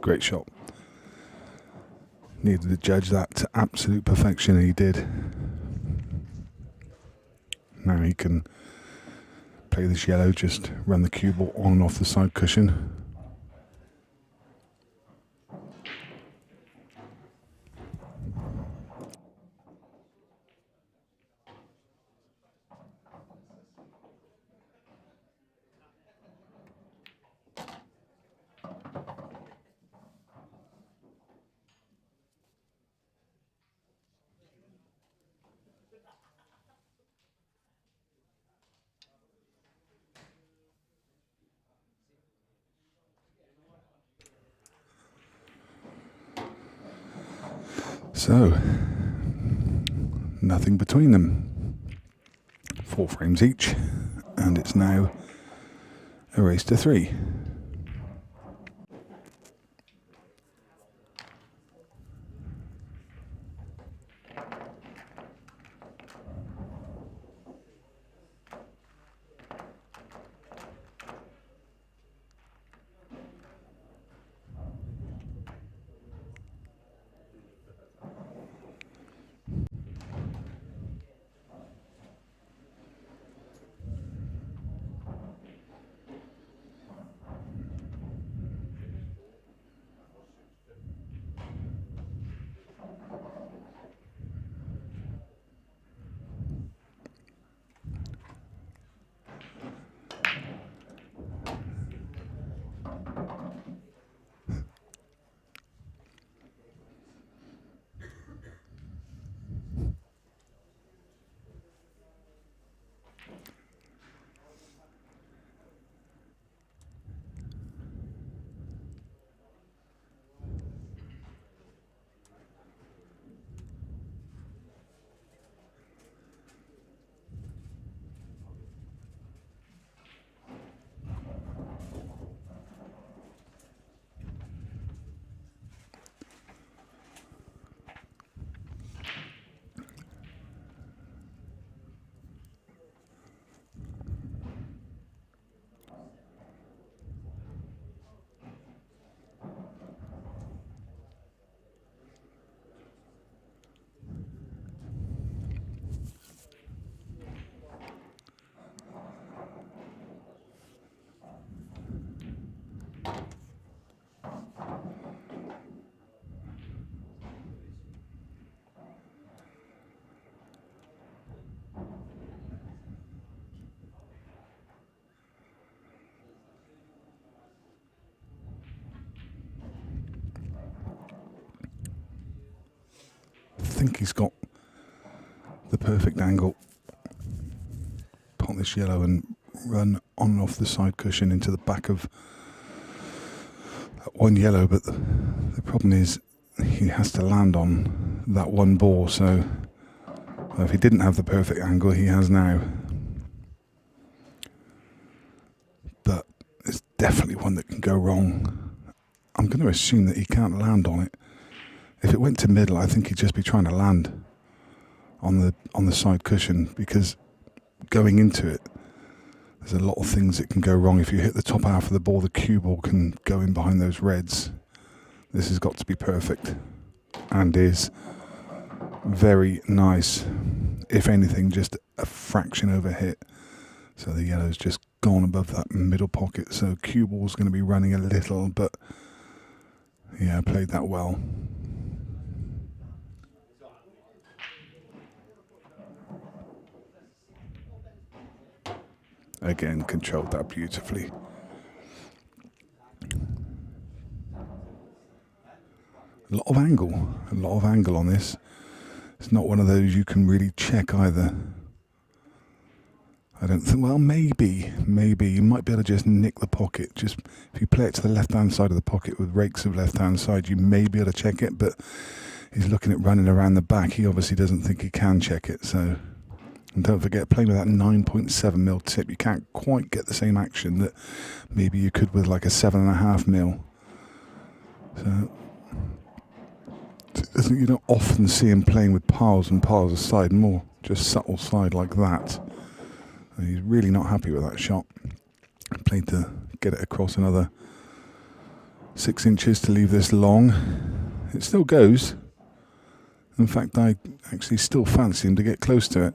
Great shot. Needed to judge that to absolute perfection, and he did. Now he can play this yellow, just run the cue ball on and off the side cushion. So, nothing between them. 4 frames each, and it's now a race to 3. think he's got the perfect angle. Pot this yellow and run on and off the side cushion into the back of that one yellow, but the problem is he has to land on that one ball, so if he didn't have the perfect angle, he has now. But it's definitely one that can go wrong. I'm going to assume that he can't land on it. If it went to middle, I think he'd just be trying to land on the side cushion, because going into it, there's a lot of things that can go wrong. If you hit the top half of the ball, the cue ball can go in behind those reds. This has got to be perfect, and is very nice. If anything, just a fraction over hit. So the yellow's just gone above that middle pocket. So cue ball's going to be running a little, but yeah, played that well. Again, controlled that beautifully. A lot of angle on this. It's not one of those you can really check either. I don't think, well, maybe you might be able to just nick the pocket. Just if you play it to the left-hand side of the pocket with rakes of left-hand side, you may be able to check it, but he's looking at running around the back. He obviously doesn't think he can check it, so. And don't forget, playing with that 9.7mm tip, you can't quite get the same action that maybe you could with like a 7.5mm. So you don't often see him playing with piles and piles of slide, more just subtle slide like that. And he's really not happy with that shot. Played to get it across another 6 inches to leave this long. It still goes. In fact, I actually still fancy him to get close to it.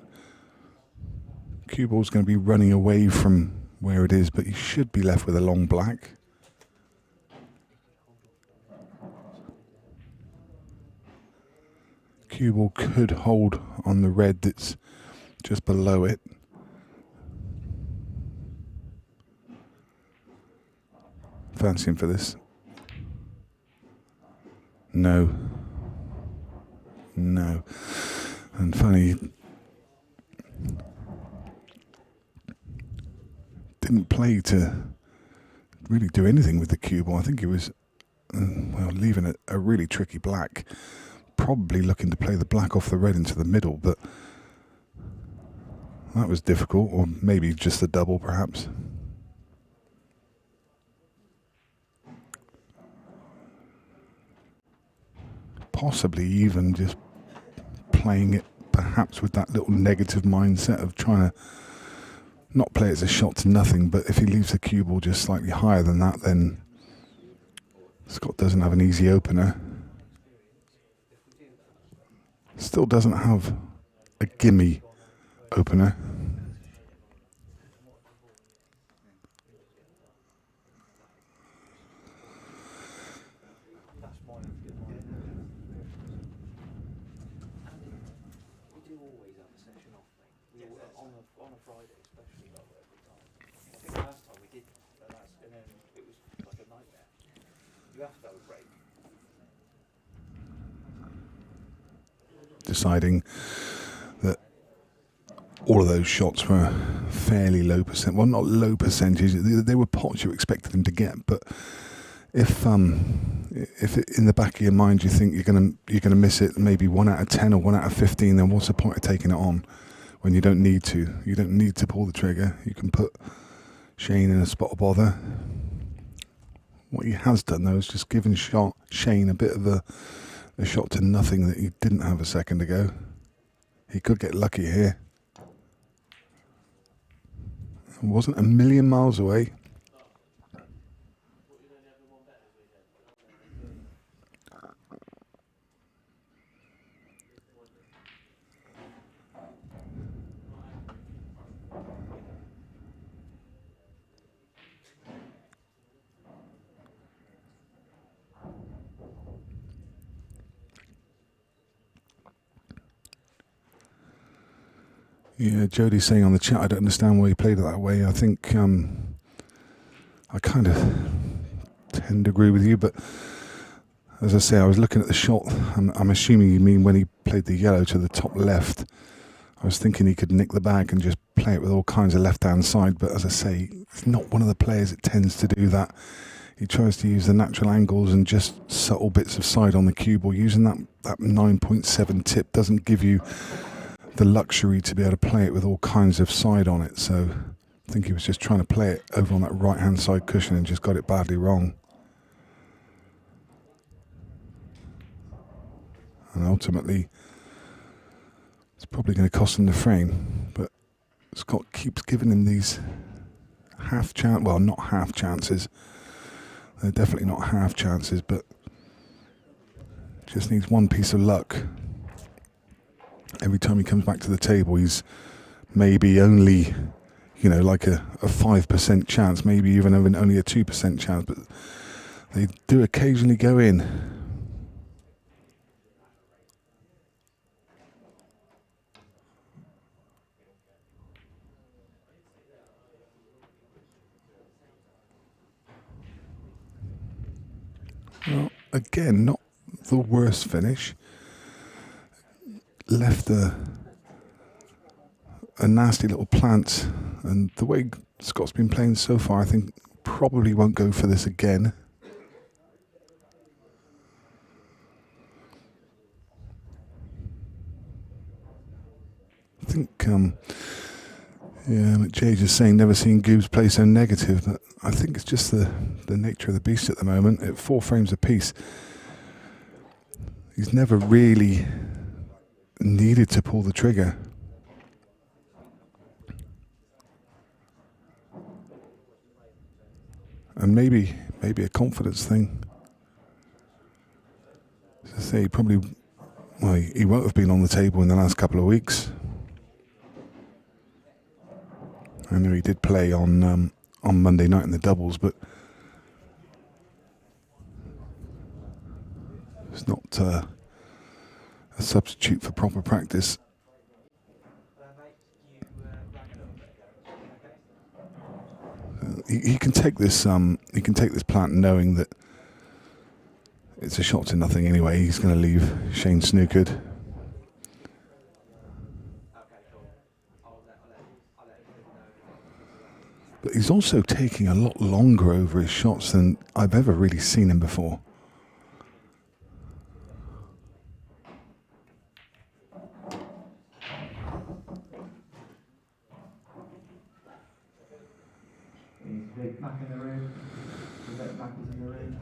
Cue ball's going to be running away from where it is, but he should be left with a long black. Cue ball could hold on the red that's just below it. Fancy him for this. No. And funny, didn't play to really do anything with the cue ball. I think he was, leaving a really tricky black. Probably looking to play the black off the red into the middle, but that was difficult, or maybe just a double perhaps. Possibly even just playing it perhaps with that little negative mindset of trying to not play it as a shot to nothing, but if he leaves the cue ball just slightly higher than that, then Scott doesn't have an easy opener. Still doesn't have a gimme opener. On a Friday, especially like every time. I think last time we did, and then it was like a nightmare. You have to have a break. Deciding that all of those shots were fairly low percent. Well, not low percentage. They were pots you expected him to get, but if in the back of your mind you think you're gonna miss it, maybe 1 out of 10 or 1 out of 15, then what's the point of taking it on? When you don't need to. You don't need to pull the trigger. You can put Shane in a spot of bother. What he has done though is just given Shane a bit of a shot to nothing that he didn't have a second ago. He could get lucky here. It wasn't a million miles away. Yeah, Jodie's saying on the chat, I don't understand why he played it that way. I think I kind of tend to agree with you, but As I say, I was looking at the shot. I'm assuming you mean when he played the yellow to the top left. I was thinking he could nick the bag and just play it with all kinds of left-hand side, but as I say, he's not one of the players that tends to do that. He tries to use the natural angles and just subtle bits of side on the cue ball. Using that 9.7 tip doesn't give you the luxury to be able to play it with all kinds of side on it. So I think he was just trying to play it over on that right-hand side cushion and just got it badly wrong. And ultimately, it's probably going to cost him the frame, but Scott keeps giving him these half chance. Well, not half chances. They're definitely not half chances, but just needs one piece of luck. Every time he comes back to the table, he's maybe only, like a 5% chance, maybe even only a 2% chance, but they do occasionally go in. Well, again, not the worst finish. Left a nasty little plant, and the way Scott's been playing so far, I think probably won't go for this again. I think, McJay just saying never seen Goobs play so negative, but I think it's just the nature of the beast at the moment. At 4 frames apiece, he's never really needed to pull the trigger. And maybe a confidence thing. As I say, he probably, he won't have been on the table in the last couple of weeks. I know he did play on Monday night in the doubles, but it's not a substitute for proper practice. He can take this. He can take this plant knowing that it's a shot to nothing anyway. He's going to leave Shane snookered. But he's also taking a lot longer over his shots than I've ever really seen him before. Big Mac in the room. Mac is in the room.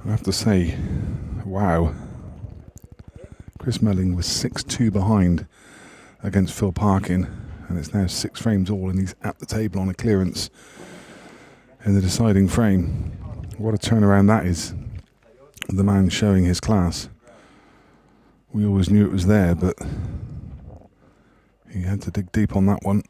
I have to say, wow. Chris Melling was 6-2 behind against Phil Parkin, and it's now 6 frames all, and he's at the table on a clearance in the deciding frame. What a turnaround that is. The man showing his class. We always knew it was there, but he had to dig deep on that one.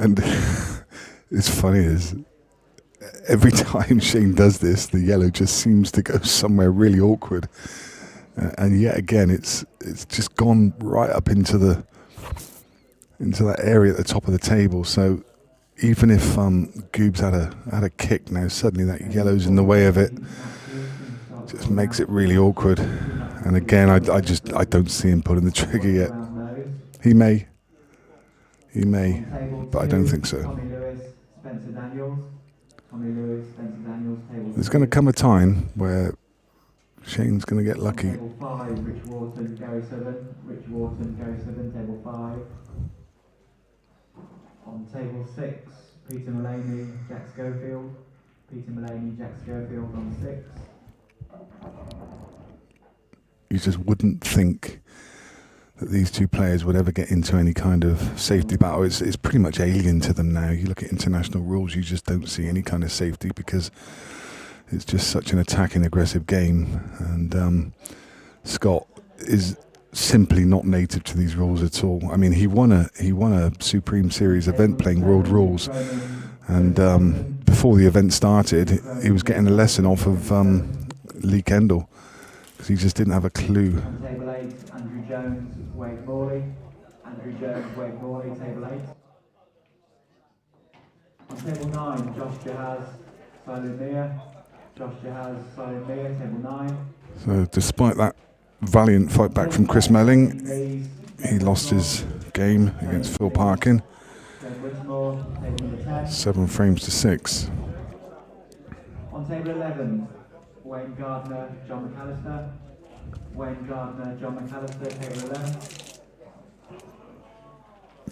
And it's funny is every time Shane does this, the yellow just seems to go somewhere really awkward. And yet again, it's just gone right up into that area at the top of the table. So even if Goobs had a kick now, suddenly that yellow's in the way of it. Just makes it really awkward. And again, I don't see him pulling the trigger yet. He may, but I don't think so. There's going to come a time where Shane's going to get lucky. Table 5, Rich Wharton, Gary Southern. Rich Wharton, Gary Southern, table 5. On table 6, Peter Mullaney, Jack Schofield. Peter Mullaney, Jack Schofield on 6. You just wouldn't think that these two players would ever get into any kind of safety battle. It's pretty much alien to them now. You look at international rules, you just don't see any kind of safety because it's just such an attacking, aggressive game. And Scott is simply not native to these rules at all. I mean, he won a Supreme Series event playing world rules, and before the event started, he was getting a lesson off of Lee Kendall because he just didn't have a clue. On table 8, Andrew Jones, Wade Morley. Andrew Jones, Wade Morley, table 8. On table 9, Josh Jahaz, Simon Meir. Josh Jahaz, Simon Meir, table 9. So despite that valiant fight back from Chris Melling, he lost his game against Phil Parkin. 7 frames to 6. On table 11, Wayne Gardner, John McAllister. Wayne Gardner, John McAllister, table 11.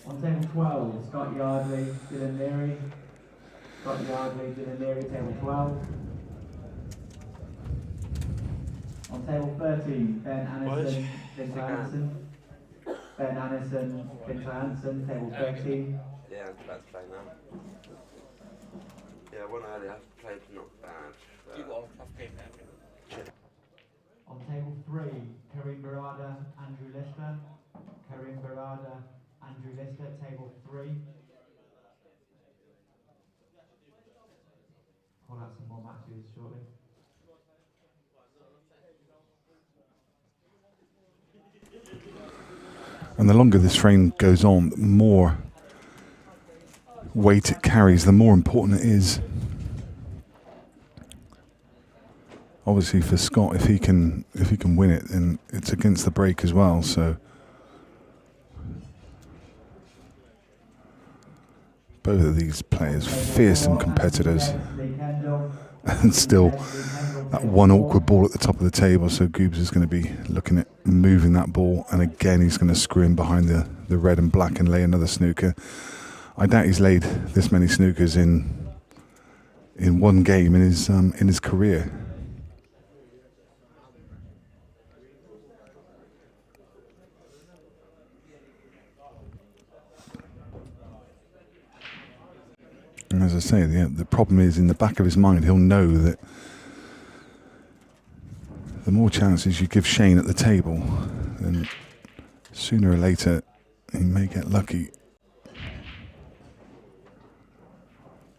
On table 12, Scott Yardley, Dylan Leary. Scott Yardley, Dylan Leary, table 12. On table 13, Ben Anderson, Vince Hansen. Ben Anderson, Vince Hansen, table 13. Yeah, I was about to play now. Yeah, one earlier, played not bad. You got a tough game there. On table 3, Karim Barada, Andrew Lister. Karim Barada, Andrew Lister, table 3. Pull out some more matches shortly. And the longer this frame goes on, the more weight it carries, the more important it is. Obviously for Scott, if he can win it, then it's against the break as well. So both of these players, fearsome competitors, and still that one awkward ball at the top of the table. So Goobs is going to be looking at moving that ball, and again he's going to screw in behind the red and black and lay another snooker. I doubt he's laid this many snookers in one game in his career. And as I say, the problem is in the back of his mind, he'll know that the more chances you give Shane at the table, then sooner or later he may get lucky.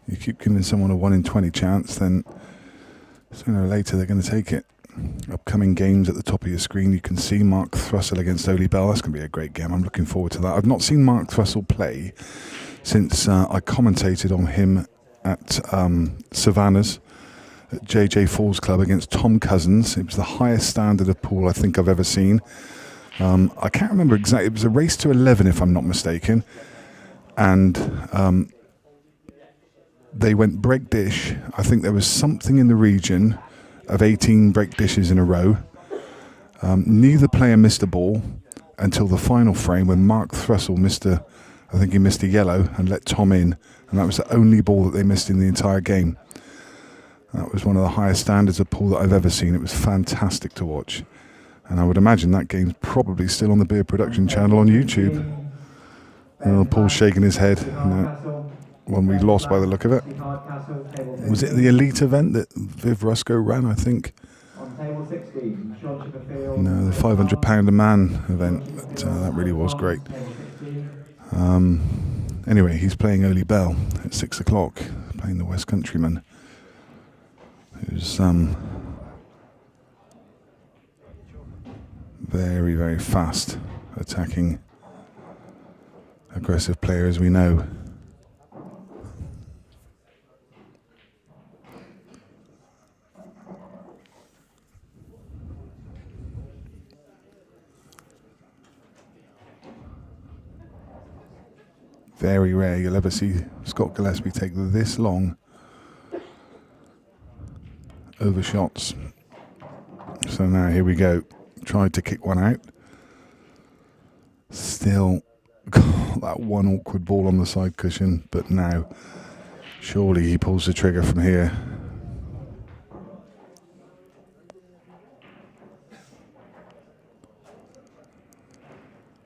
You keep giving someone a 1 in 20 chance, then sooner or later they're going to take it. Upcoming games at the top of your screen, you can see Mark Thrussell against Oli Bell. That's going to be a great game. I'm looking forward to that. I've not seen Mark Thrussell play since I commentated on him at Savannah's at JJ Falls Club against Tom Cousins. It was the highest standard of pool I think I've ever seen. I can't remember exactly. It was a race to 11 if I'm not mistaken. And they went break dish. I think there was something in the region of 18 break dishes in a row. Neither player missed a ball until the final frame when Mark Thrussell missed a yellow and let Tom in, and that was the only ball that they missed in the entire game. That was one of the highest standards of pool that I've ever seen. It was fantastic to watch, and I would imagine that game's probably still on the Beer Production channel on YouTube. Paul's shaking his head. One we lost by the look of it. Was it the elite event that Viv Rusco ran, I think? No, the £500 a man event. But, that really was great. Anyway, he's playing Oli Bell at 6 o'clock, playing the West Countryman, who's very, very fast attacking aggressive player, as we know. Very rare you'll ever see Scott Gillespie take this long over shots. So now here we go. Tried to kick one out. Still got that one awkward ball on the side cushion, but now surely he pulls the trigger from here.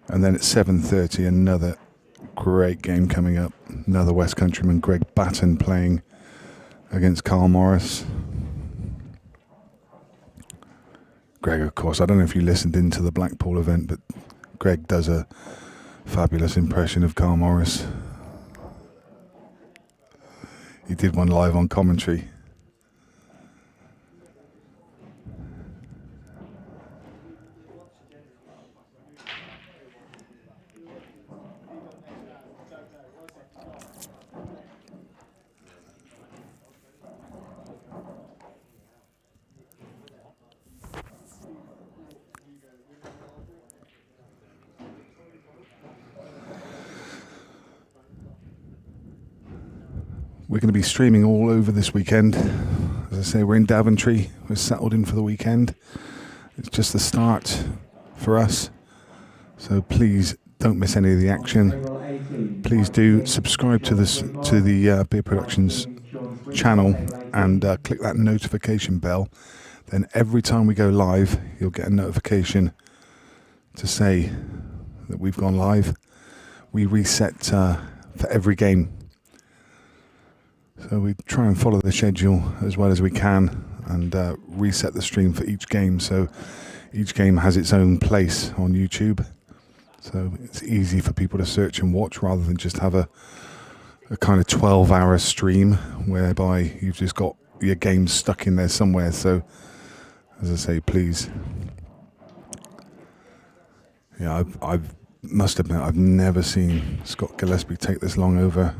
And then at 7:30, another great game coming up. Another West Countryman, Greg Batten, playing against Carl Morris. Greg, of course, I don't know if you listened into the Blackpool event, but Greg does a fabulous impression of Carl Morris. He did one live on commentary. We're going to be streaming all over this weekend. As I say, we're in Daventry. We're settled in for the weekend. It's just the start for us. So please don't miss any of the action. Please do subscribe to the Beer Productions channel and click that notification bell. Then every time we go live, you'll get a notification to say that we've gone live. We reset for every game. So we try and follow the schedule as well as we can and reset the stream for each game. So each game has its own place on YouTube. So it's easy for people to search and watch rather than just have a kind of 12-hour stream whereby you've just got your games stuck in there somewhere. So as I say, please. Yeah, I must admit I've never seen Scott Gillespie take this long over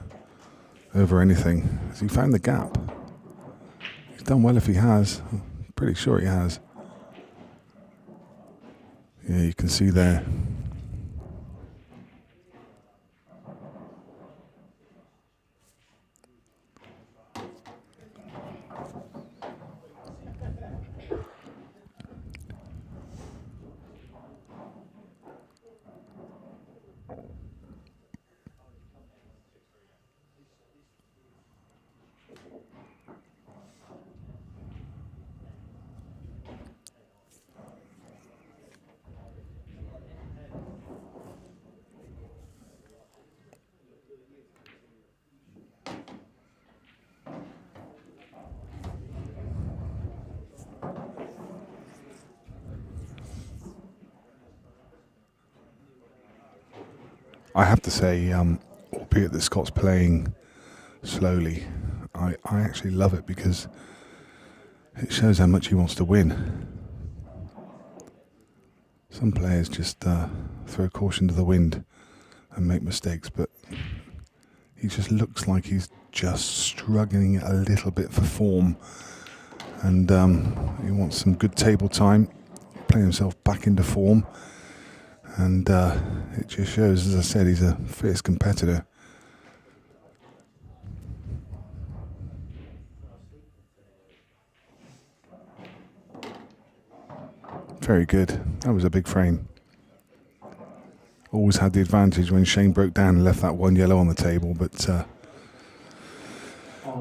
anything. Has he found the gap? He's done well if he has. I'm pretty sure he has. Yeah, you can see there. I have to say, albeit that Scott's playing slowly, I actually love it because it shows how much he wants to win. Some players just throw caution to the wind and make mistakes, but he just looks like he's just struggling a little bit for form, and he wants some good table time, play himself back into form. And it just shows, as I said, he's a fierce competitor. Very good. That was a big frame. Always had the advantage when Shane broke down and left that one yellow on the table, but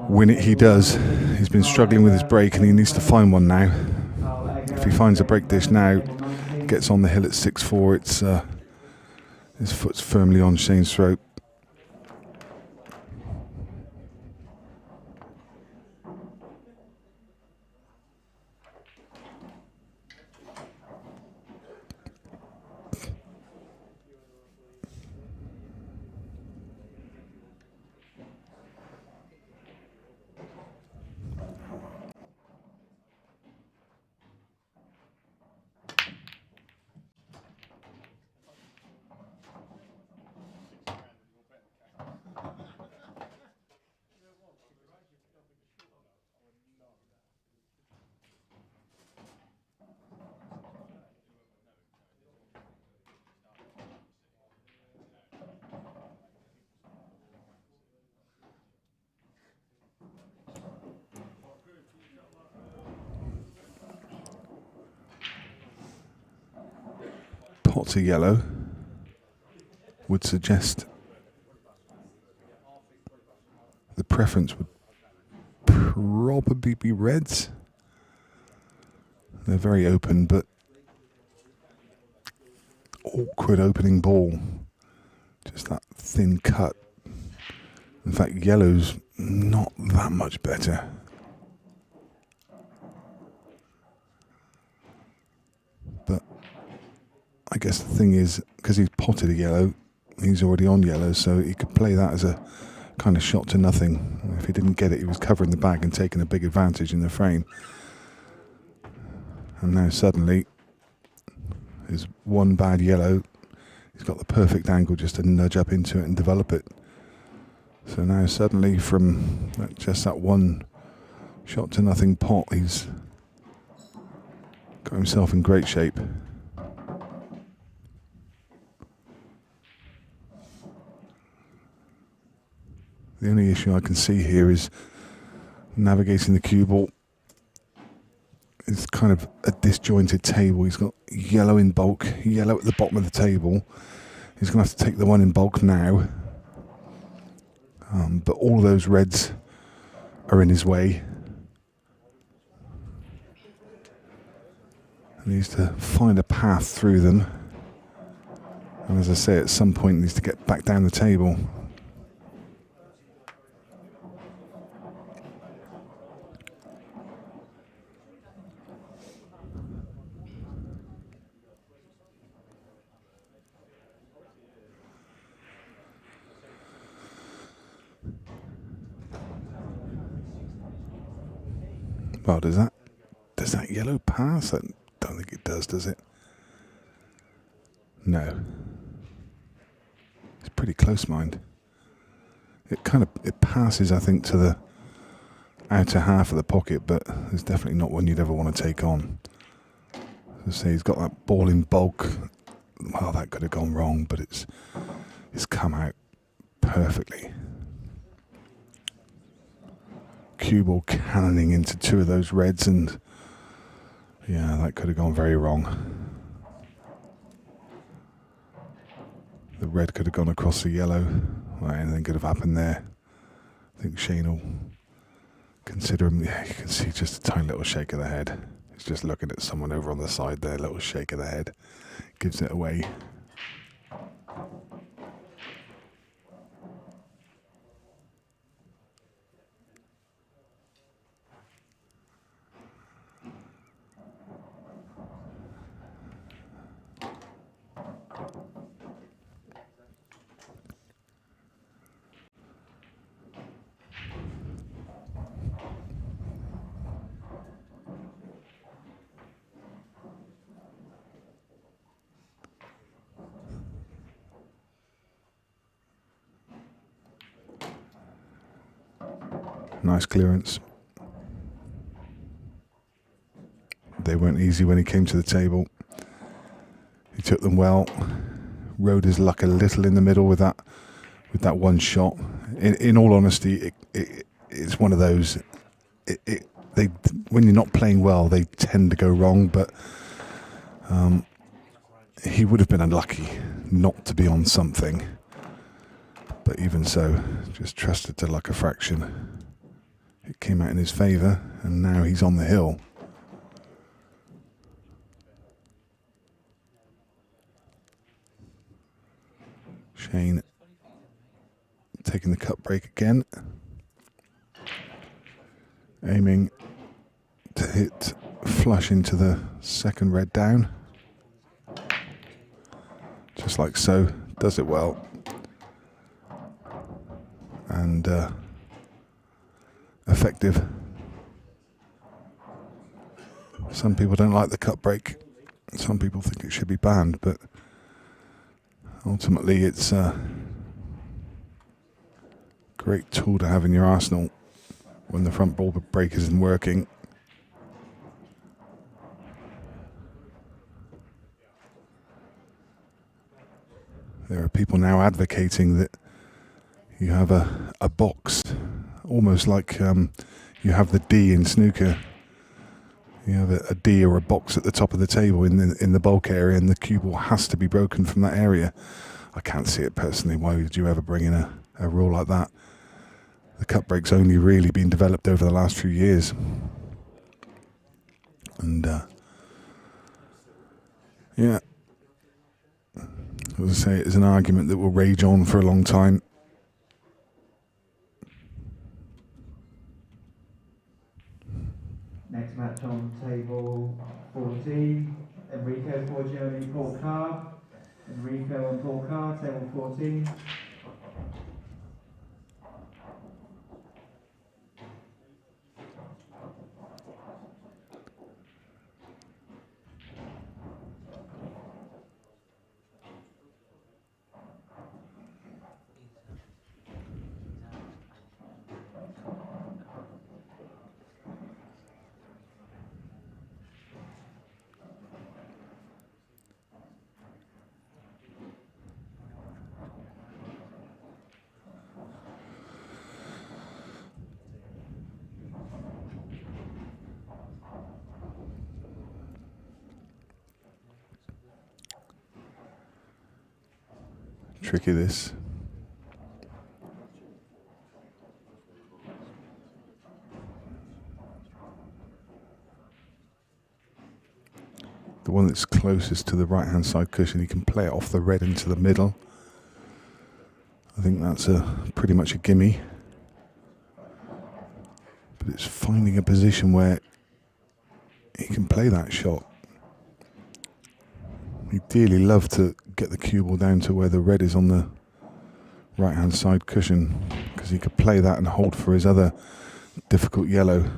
win it he does. He's been struggling with his break and he needs to find one now. If he finds a break dish now, gets on the hill at 6-4, it's his foot's firmly on Shane's throat. pots of yellow would suggest the preference would probably be reds. They're very open, but awkward opening ball. Just that thin cut. In fact, yellow's not that much better. But I guess the thing is, because he's potted a yellow, he's already on yellow, so he could play that as a kind of shot to nothing. If he didn't get it, he was covering the bag and taking a big advantage in the frame. And now suddenly, his one bad yellow, he's got the perfect angle just to nudge up into it and develop it. So now suddenly from just that one shot to nothing pot, he's got himself in great shape. The only issue I can see here is navigating the cue ball. It's kind of a disjointed table. He's got yellow in bulk, yellow at the bottom of the table. He's going to have to take the one in bulk now. But all those reds are in his way. He needs to find a path through them. And as I say, at some point he needs to get back down the table. Well, does that yellow pass? I don't think it does it? No. It's pretty close, mind. It passes, I think, to the outer half of the pocket, but it's definitely not one you'd ever want to take on. As I say, he's got that ball in bulk. Well, that could have gone wrong, but it's come out perfectly. Cue ball cannoning into two of those reds, and yeah, that could have gone very wrong. The red could have gone across the yellow. Well, anything could have happened there. I think Shane will consider him. Yeah, you can see just a tiny little shake of the head. He's just looking at someone over on the side there. Little shake of the head gives it away. Nice clearance. They weren't easy when he came to the table. He took them well. Rode his luck a little in the middle with that one shot. In all honesty, it's one of those. They when you're not playing well, they tend to go wrong. But he would have been unlucky not to be on something. But even so, just trusted to luck a fraction. It came out in his favour, and now he's on the hill. Shane taking the cut break again. Aiming to hit flush into the second red down. Just like so. Does it well. And effective. Some people don't like the cut break. Some people think it should be banned, but ultimately it's a great tool to have in your arsenal when the front ball break isn't working. There are people now advocating that you have a box, almost like you have the D in snooker. You have a D or a box at the top of the table in the bulk area, and the cue ball has to be broken from that area. I can't see it personally. Why would you ever bring in a rule like that? The cut break's only really been developed over the last few years. And, yeah. As I say, it's an argument that will rage on for a long time. Next match on table 14, Enrico Forgione, Paul Carr. Enrico and Paul Carr, table 14. Tricky this. The one that's closest to the right hand side cushion, he can play it off the red into the middle. I think that's pretty much a gimme. But it's finding a position where he can play that shot. He'd dearly love to get the cue ball down to where the red is on the right hand side cushion, because he could play that and hold for his other difficult yellow.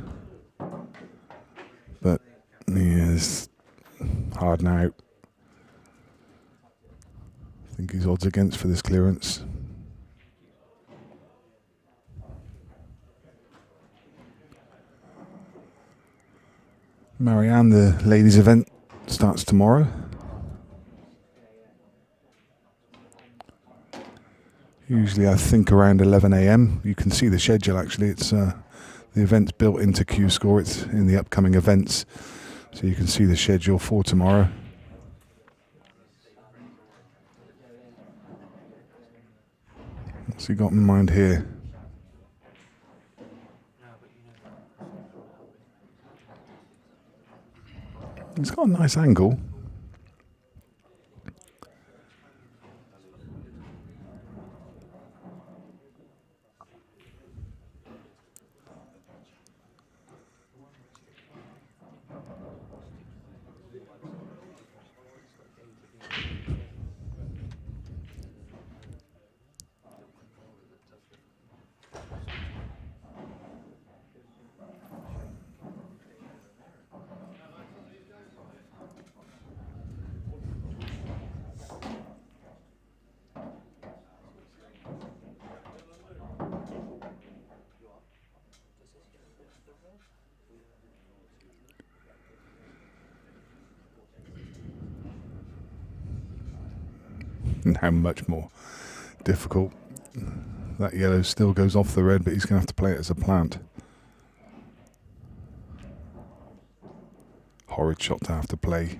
But yeah, it's hard now. I think he's odds against for this clearance. Marianne, the ladies event, starts tomorrow. Usually I think around 11 AM. You can see the schedule actually. It's the event's built into Q Score. It's in the upcoming events. So you can see the schedule for tomorrow. What's he got in mind here? He's got a nice angle. Now much more difficult. That yellow still goes off the red, but he's going to have to play it as a plant. Horrid shot to have to play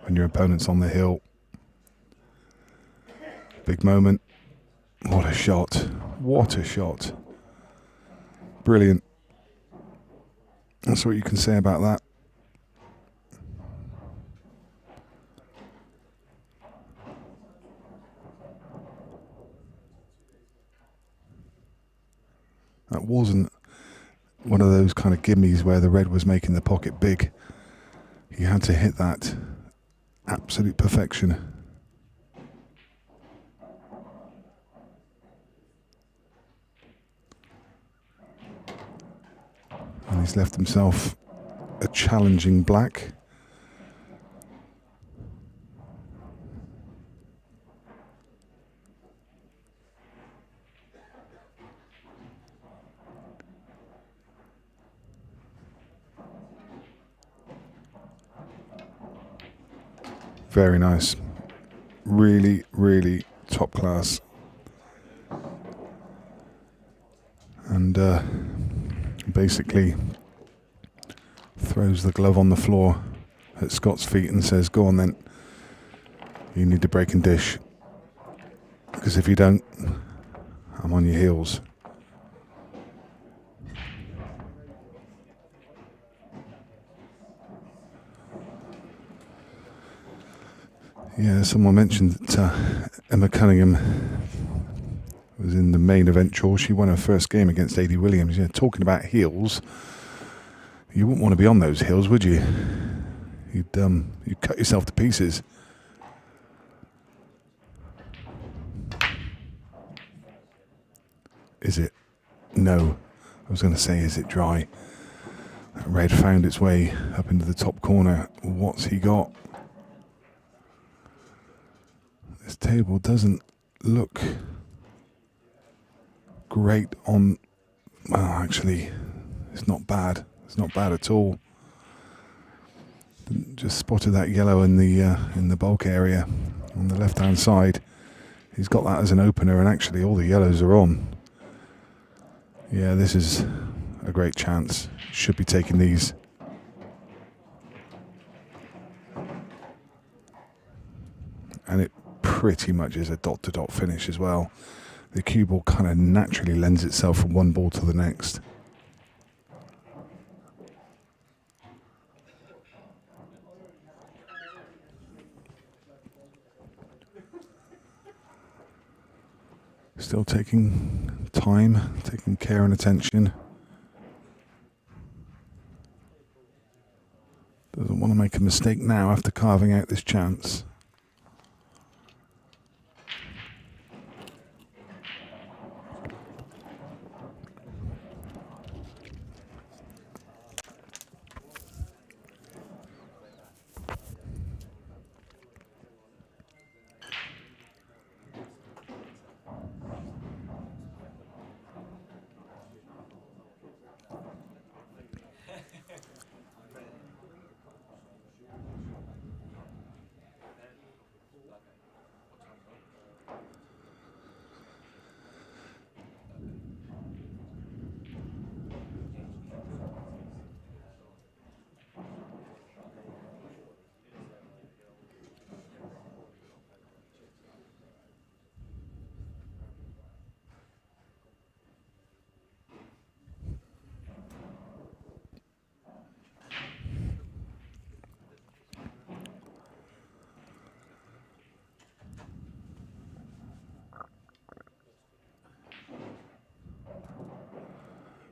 when your opponent's on the hill. Big moment. What a shot. What a shot. Brilliant. That's what you can say about that. That wasn't one of those kind of gimmies where the red was making the pocket big. He had to hit that absolute perfection. And he's left himself a challenging black. Very nice. Really, really top class. And basically Throws the glove on the floor at Scott's feet and says, go on then. You need to break and dish. Because if you don't, I'm on your heels. Yeah, someone mentioned that Emma Cunningham was in the main event draw. She won her first game against Adie Williams. Yeah, talking about heels, you wouldn't want to be on those heels, would you? You'd cut yourself to pieces. Is it? No. I was going to say, is it dry? That red found its way up into the top corner. What's he got? This table doesn't look great on... Well, actually, it's not bad. It's not bad at all. Just spotted that yellow in the bulk area on the left-hand side. He's got that as an opener, and actually all the yellows are on. Yeah, this is a great chance. Should be taking these. And it pretty much is a dot-to-dot finish as well. The cue ball kind of naturally lends itself from one ball to the next. Still taking time, taking care and attention. Doesn't want to make a mistake now after carving out this chance.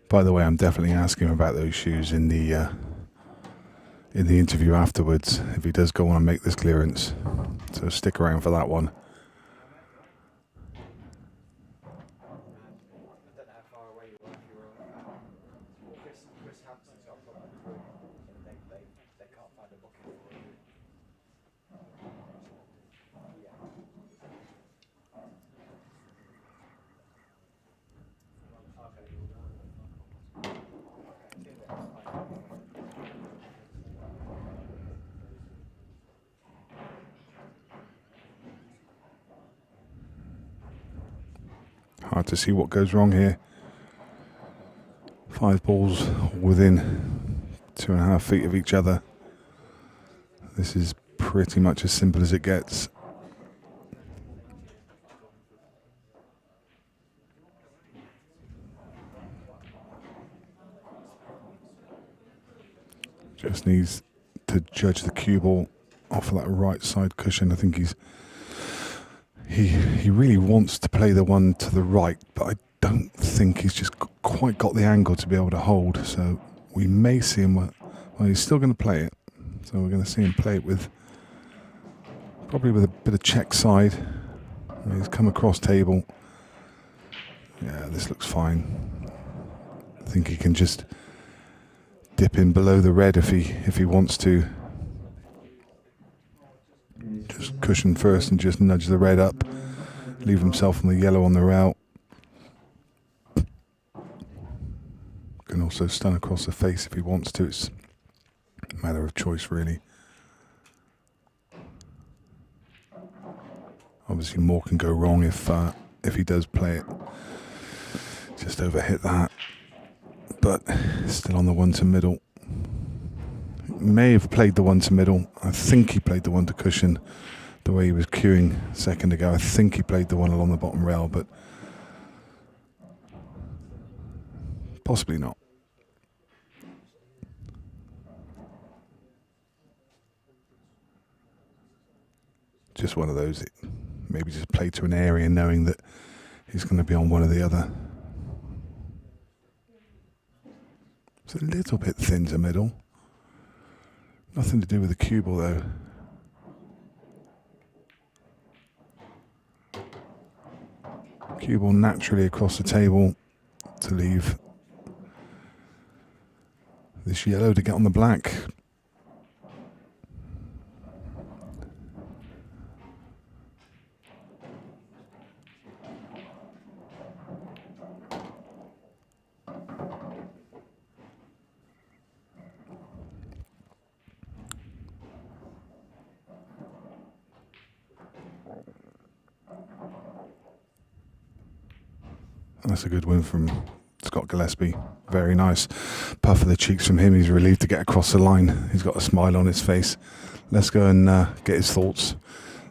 By the way, I'm definitely asking him about those shoes in the interview afterwards, if he does go on and make this clearance. So stick around for that one. Hard to see what goes wrong here. 5 balls within 2.5 feet of each other. This is pretty much as simple as it gets. Just needs to judge the cue ball off of that right side cushion. I think he really wants to play the one to the right, but I don't think he's just quite got the angle to be able to hold. So we may see him. Well, he's still going to play it. So we're going to see him play it with probably with a bit of check side. He's come across table. Yeah, this looks fine. I think he can just dip in below the red if he wants to. Just cushion first and just nudge the red up. Leave himself on the yellow on the route. Can also stun across the face if he wants to. It's a matter of choice, really. Obviously, more can go wrong if he does play it. Just overhit that, but still on the one to middle. may have played the one to middle. I think he played the one to cushion, the way he was queuing a second ago. I think he played the one along the bottom rail, but possibly not. Just one of those, maybe just play to an area knowing that he's going to be on one or the other. It's a little bit thin to middle. Nothing to do with the cue ball though. Cue ball naturally across the table to leave this yellow to get on the black. That's a good win from Scott Gillespie. Very nice. Puff of the cheeks from him. He's relieved to get across the line. He's got a smile on his face. Let's go and get his thoughts.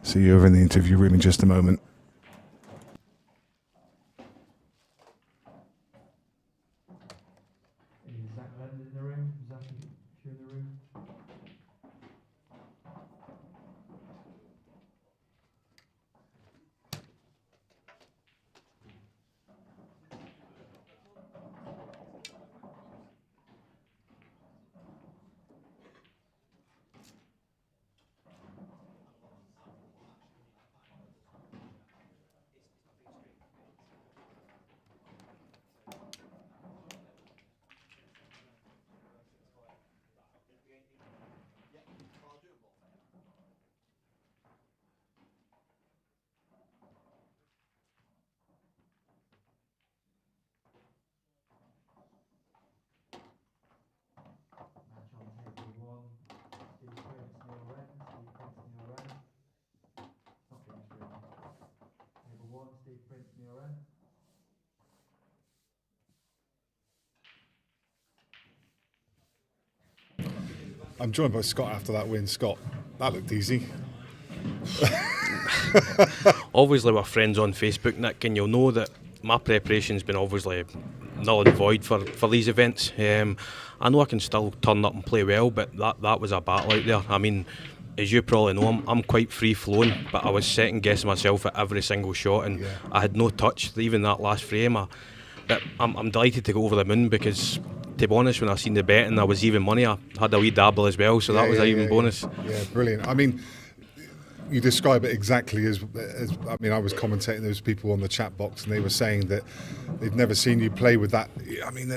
See you over in the interview room in just a moment. Is Zach Lennon in the room? Zach, if you're in the room. Match on table 1. Steve Prince, Neil Wren. Steve Prince, Neil Wren. Not being screened. Table 1, Steve Prince, Neil Wren. I'm joined by Scott after that win. Scott, that looked easy. Obviously we're friends on Facebook, Nick, and you'll know that my preparation's been obviously null and void for these events. I know I can still turn up and play well, but that was a battle out there. I mean, as you probably know, I'm quite free-flowing, but I was second-guessing myself at every single shot, and I had no touch, even that last frame. But I'm delighted to go over the moon because, to be honest, when I seen the betting, I was even money. I had a wee dabble as well, so that was an even bonus. Yeah, brilliant. I mean, you describe it exactly as I mean, I was commentating, there was people on the chat box and they were saying that they've never seen you play with that. I mean,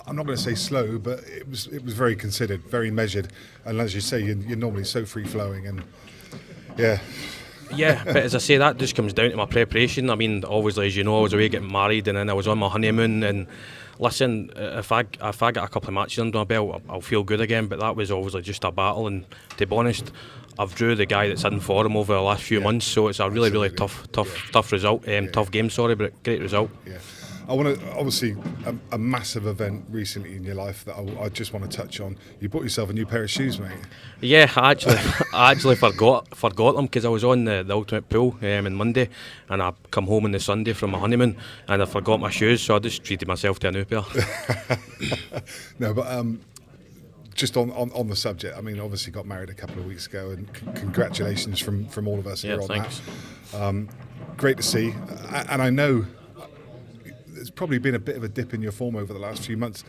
I'm not going to say slow, but it was very considered, very measured, and as you say, you're normally so free-flowing, and yeah, but as I say, that just comes down to my preparation. I mean, obviously, as you know, I was away getting married and then I was on my honeymoon, and listen, if I get a couple of matches under my belt, I'll feel good again, but that was obviously just a battle, and to be honest, I've drew the guy that's in for him over the last few months, so it's a really tough result, tough game, sorry, but great result. Yeah. I want to, obviously, a massive event recently in your life that I just want to touch on. You bought yourself a new pair of shoes, mate. Yeah, I actually forgot them because I was on the Ultimate Pool on Monday, and I come home on the Sunday from my honeymoon, and I forgot my shoes, so I just treated myself to a new pair. No, but just on the subject, I mean, obviously got married a couple of weeks ago, and congratulations from all of us here on thanks. that. Great to see, and I know there's probably been a bit of a dip in your form over the last few months,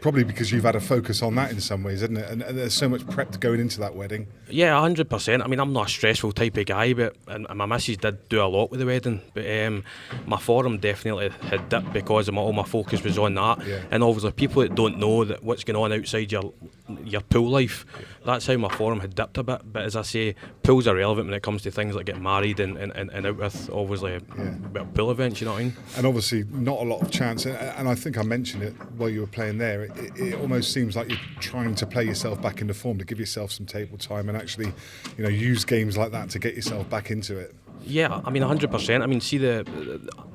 probably because you've had a focus on that in some ways, isn't it? And there's so much prep going into that wedding. Yeah, 100%. I mean, I'm not a stressful type of guy, but and my missus did do a lot with the wedding. But my form definitely had dipped because all my focus was on that. Yeah. And obviously, people that don't know that what's going on outside your pool life, that's how my form had dipped a bit. But as I say, pools are relevant when it comes to things like getting married and out with obviously pool events. You know what I mean? And obviously, not a lot of chance. And I think I mentioned it while you were playing there. It almost seems like you're trying to play yourself back into form, to give yourself some table time and actually, use games like that to get yourself back into it. Yeah, I mean 100%. I mean, see,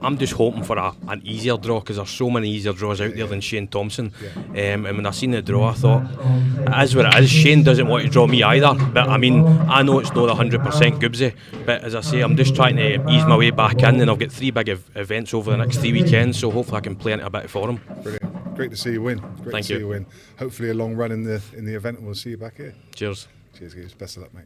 I'm just hoping for an easier draw, because there's so many easier draws out there than Shane Thompson. And when I seen the draw, I thought, it is what it is. Shane doesn't want to draw me either, but I mean, I know it's not 100% Goobsy, but as I say, I'm just trying to ease my way back in, and I've got 3 big events over the next 3 weekends, so hopefully I can play into a bit for him. Brilliant. Great to see you win. Great Thank to see you. you win. Hopefully a long run in the event, and we'll see you back here. Cheers. Cheers, guys. Best of luck, mate.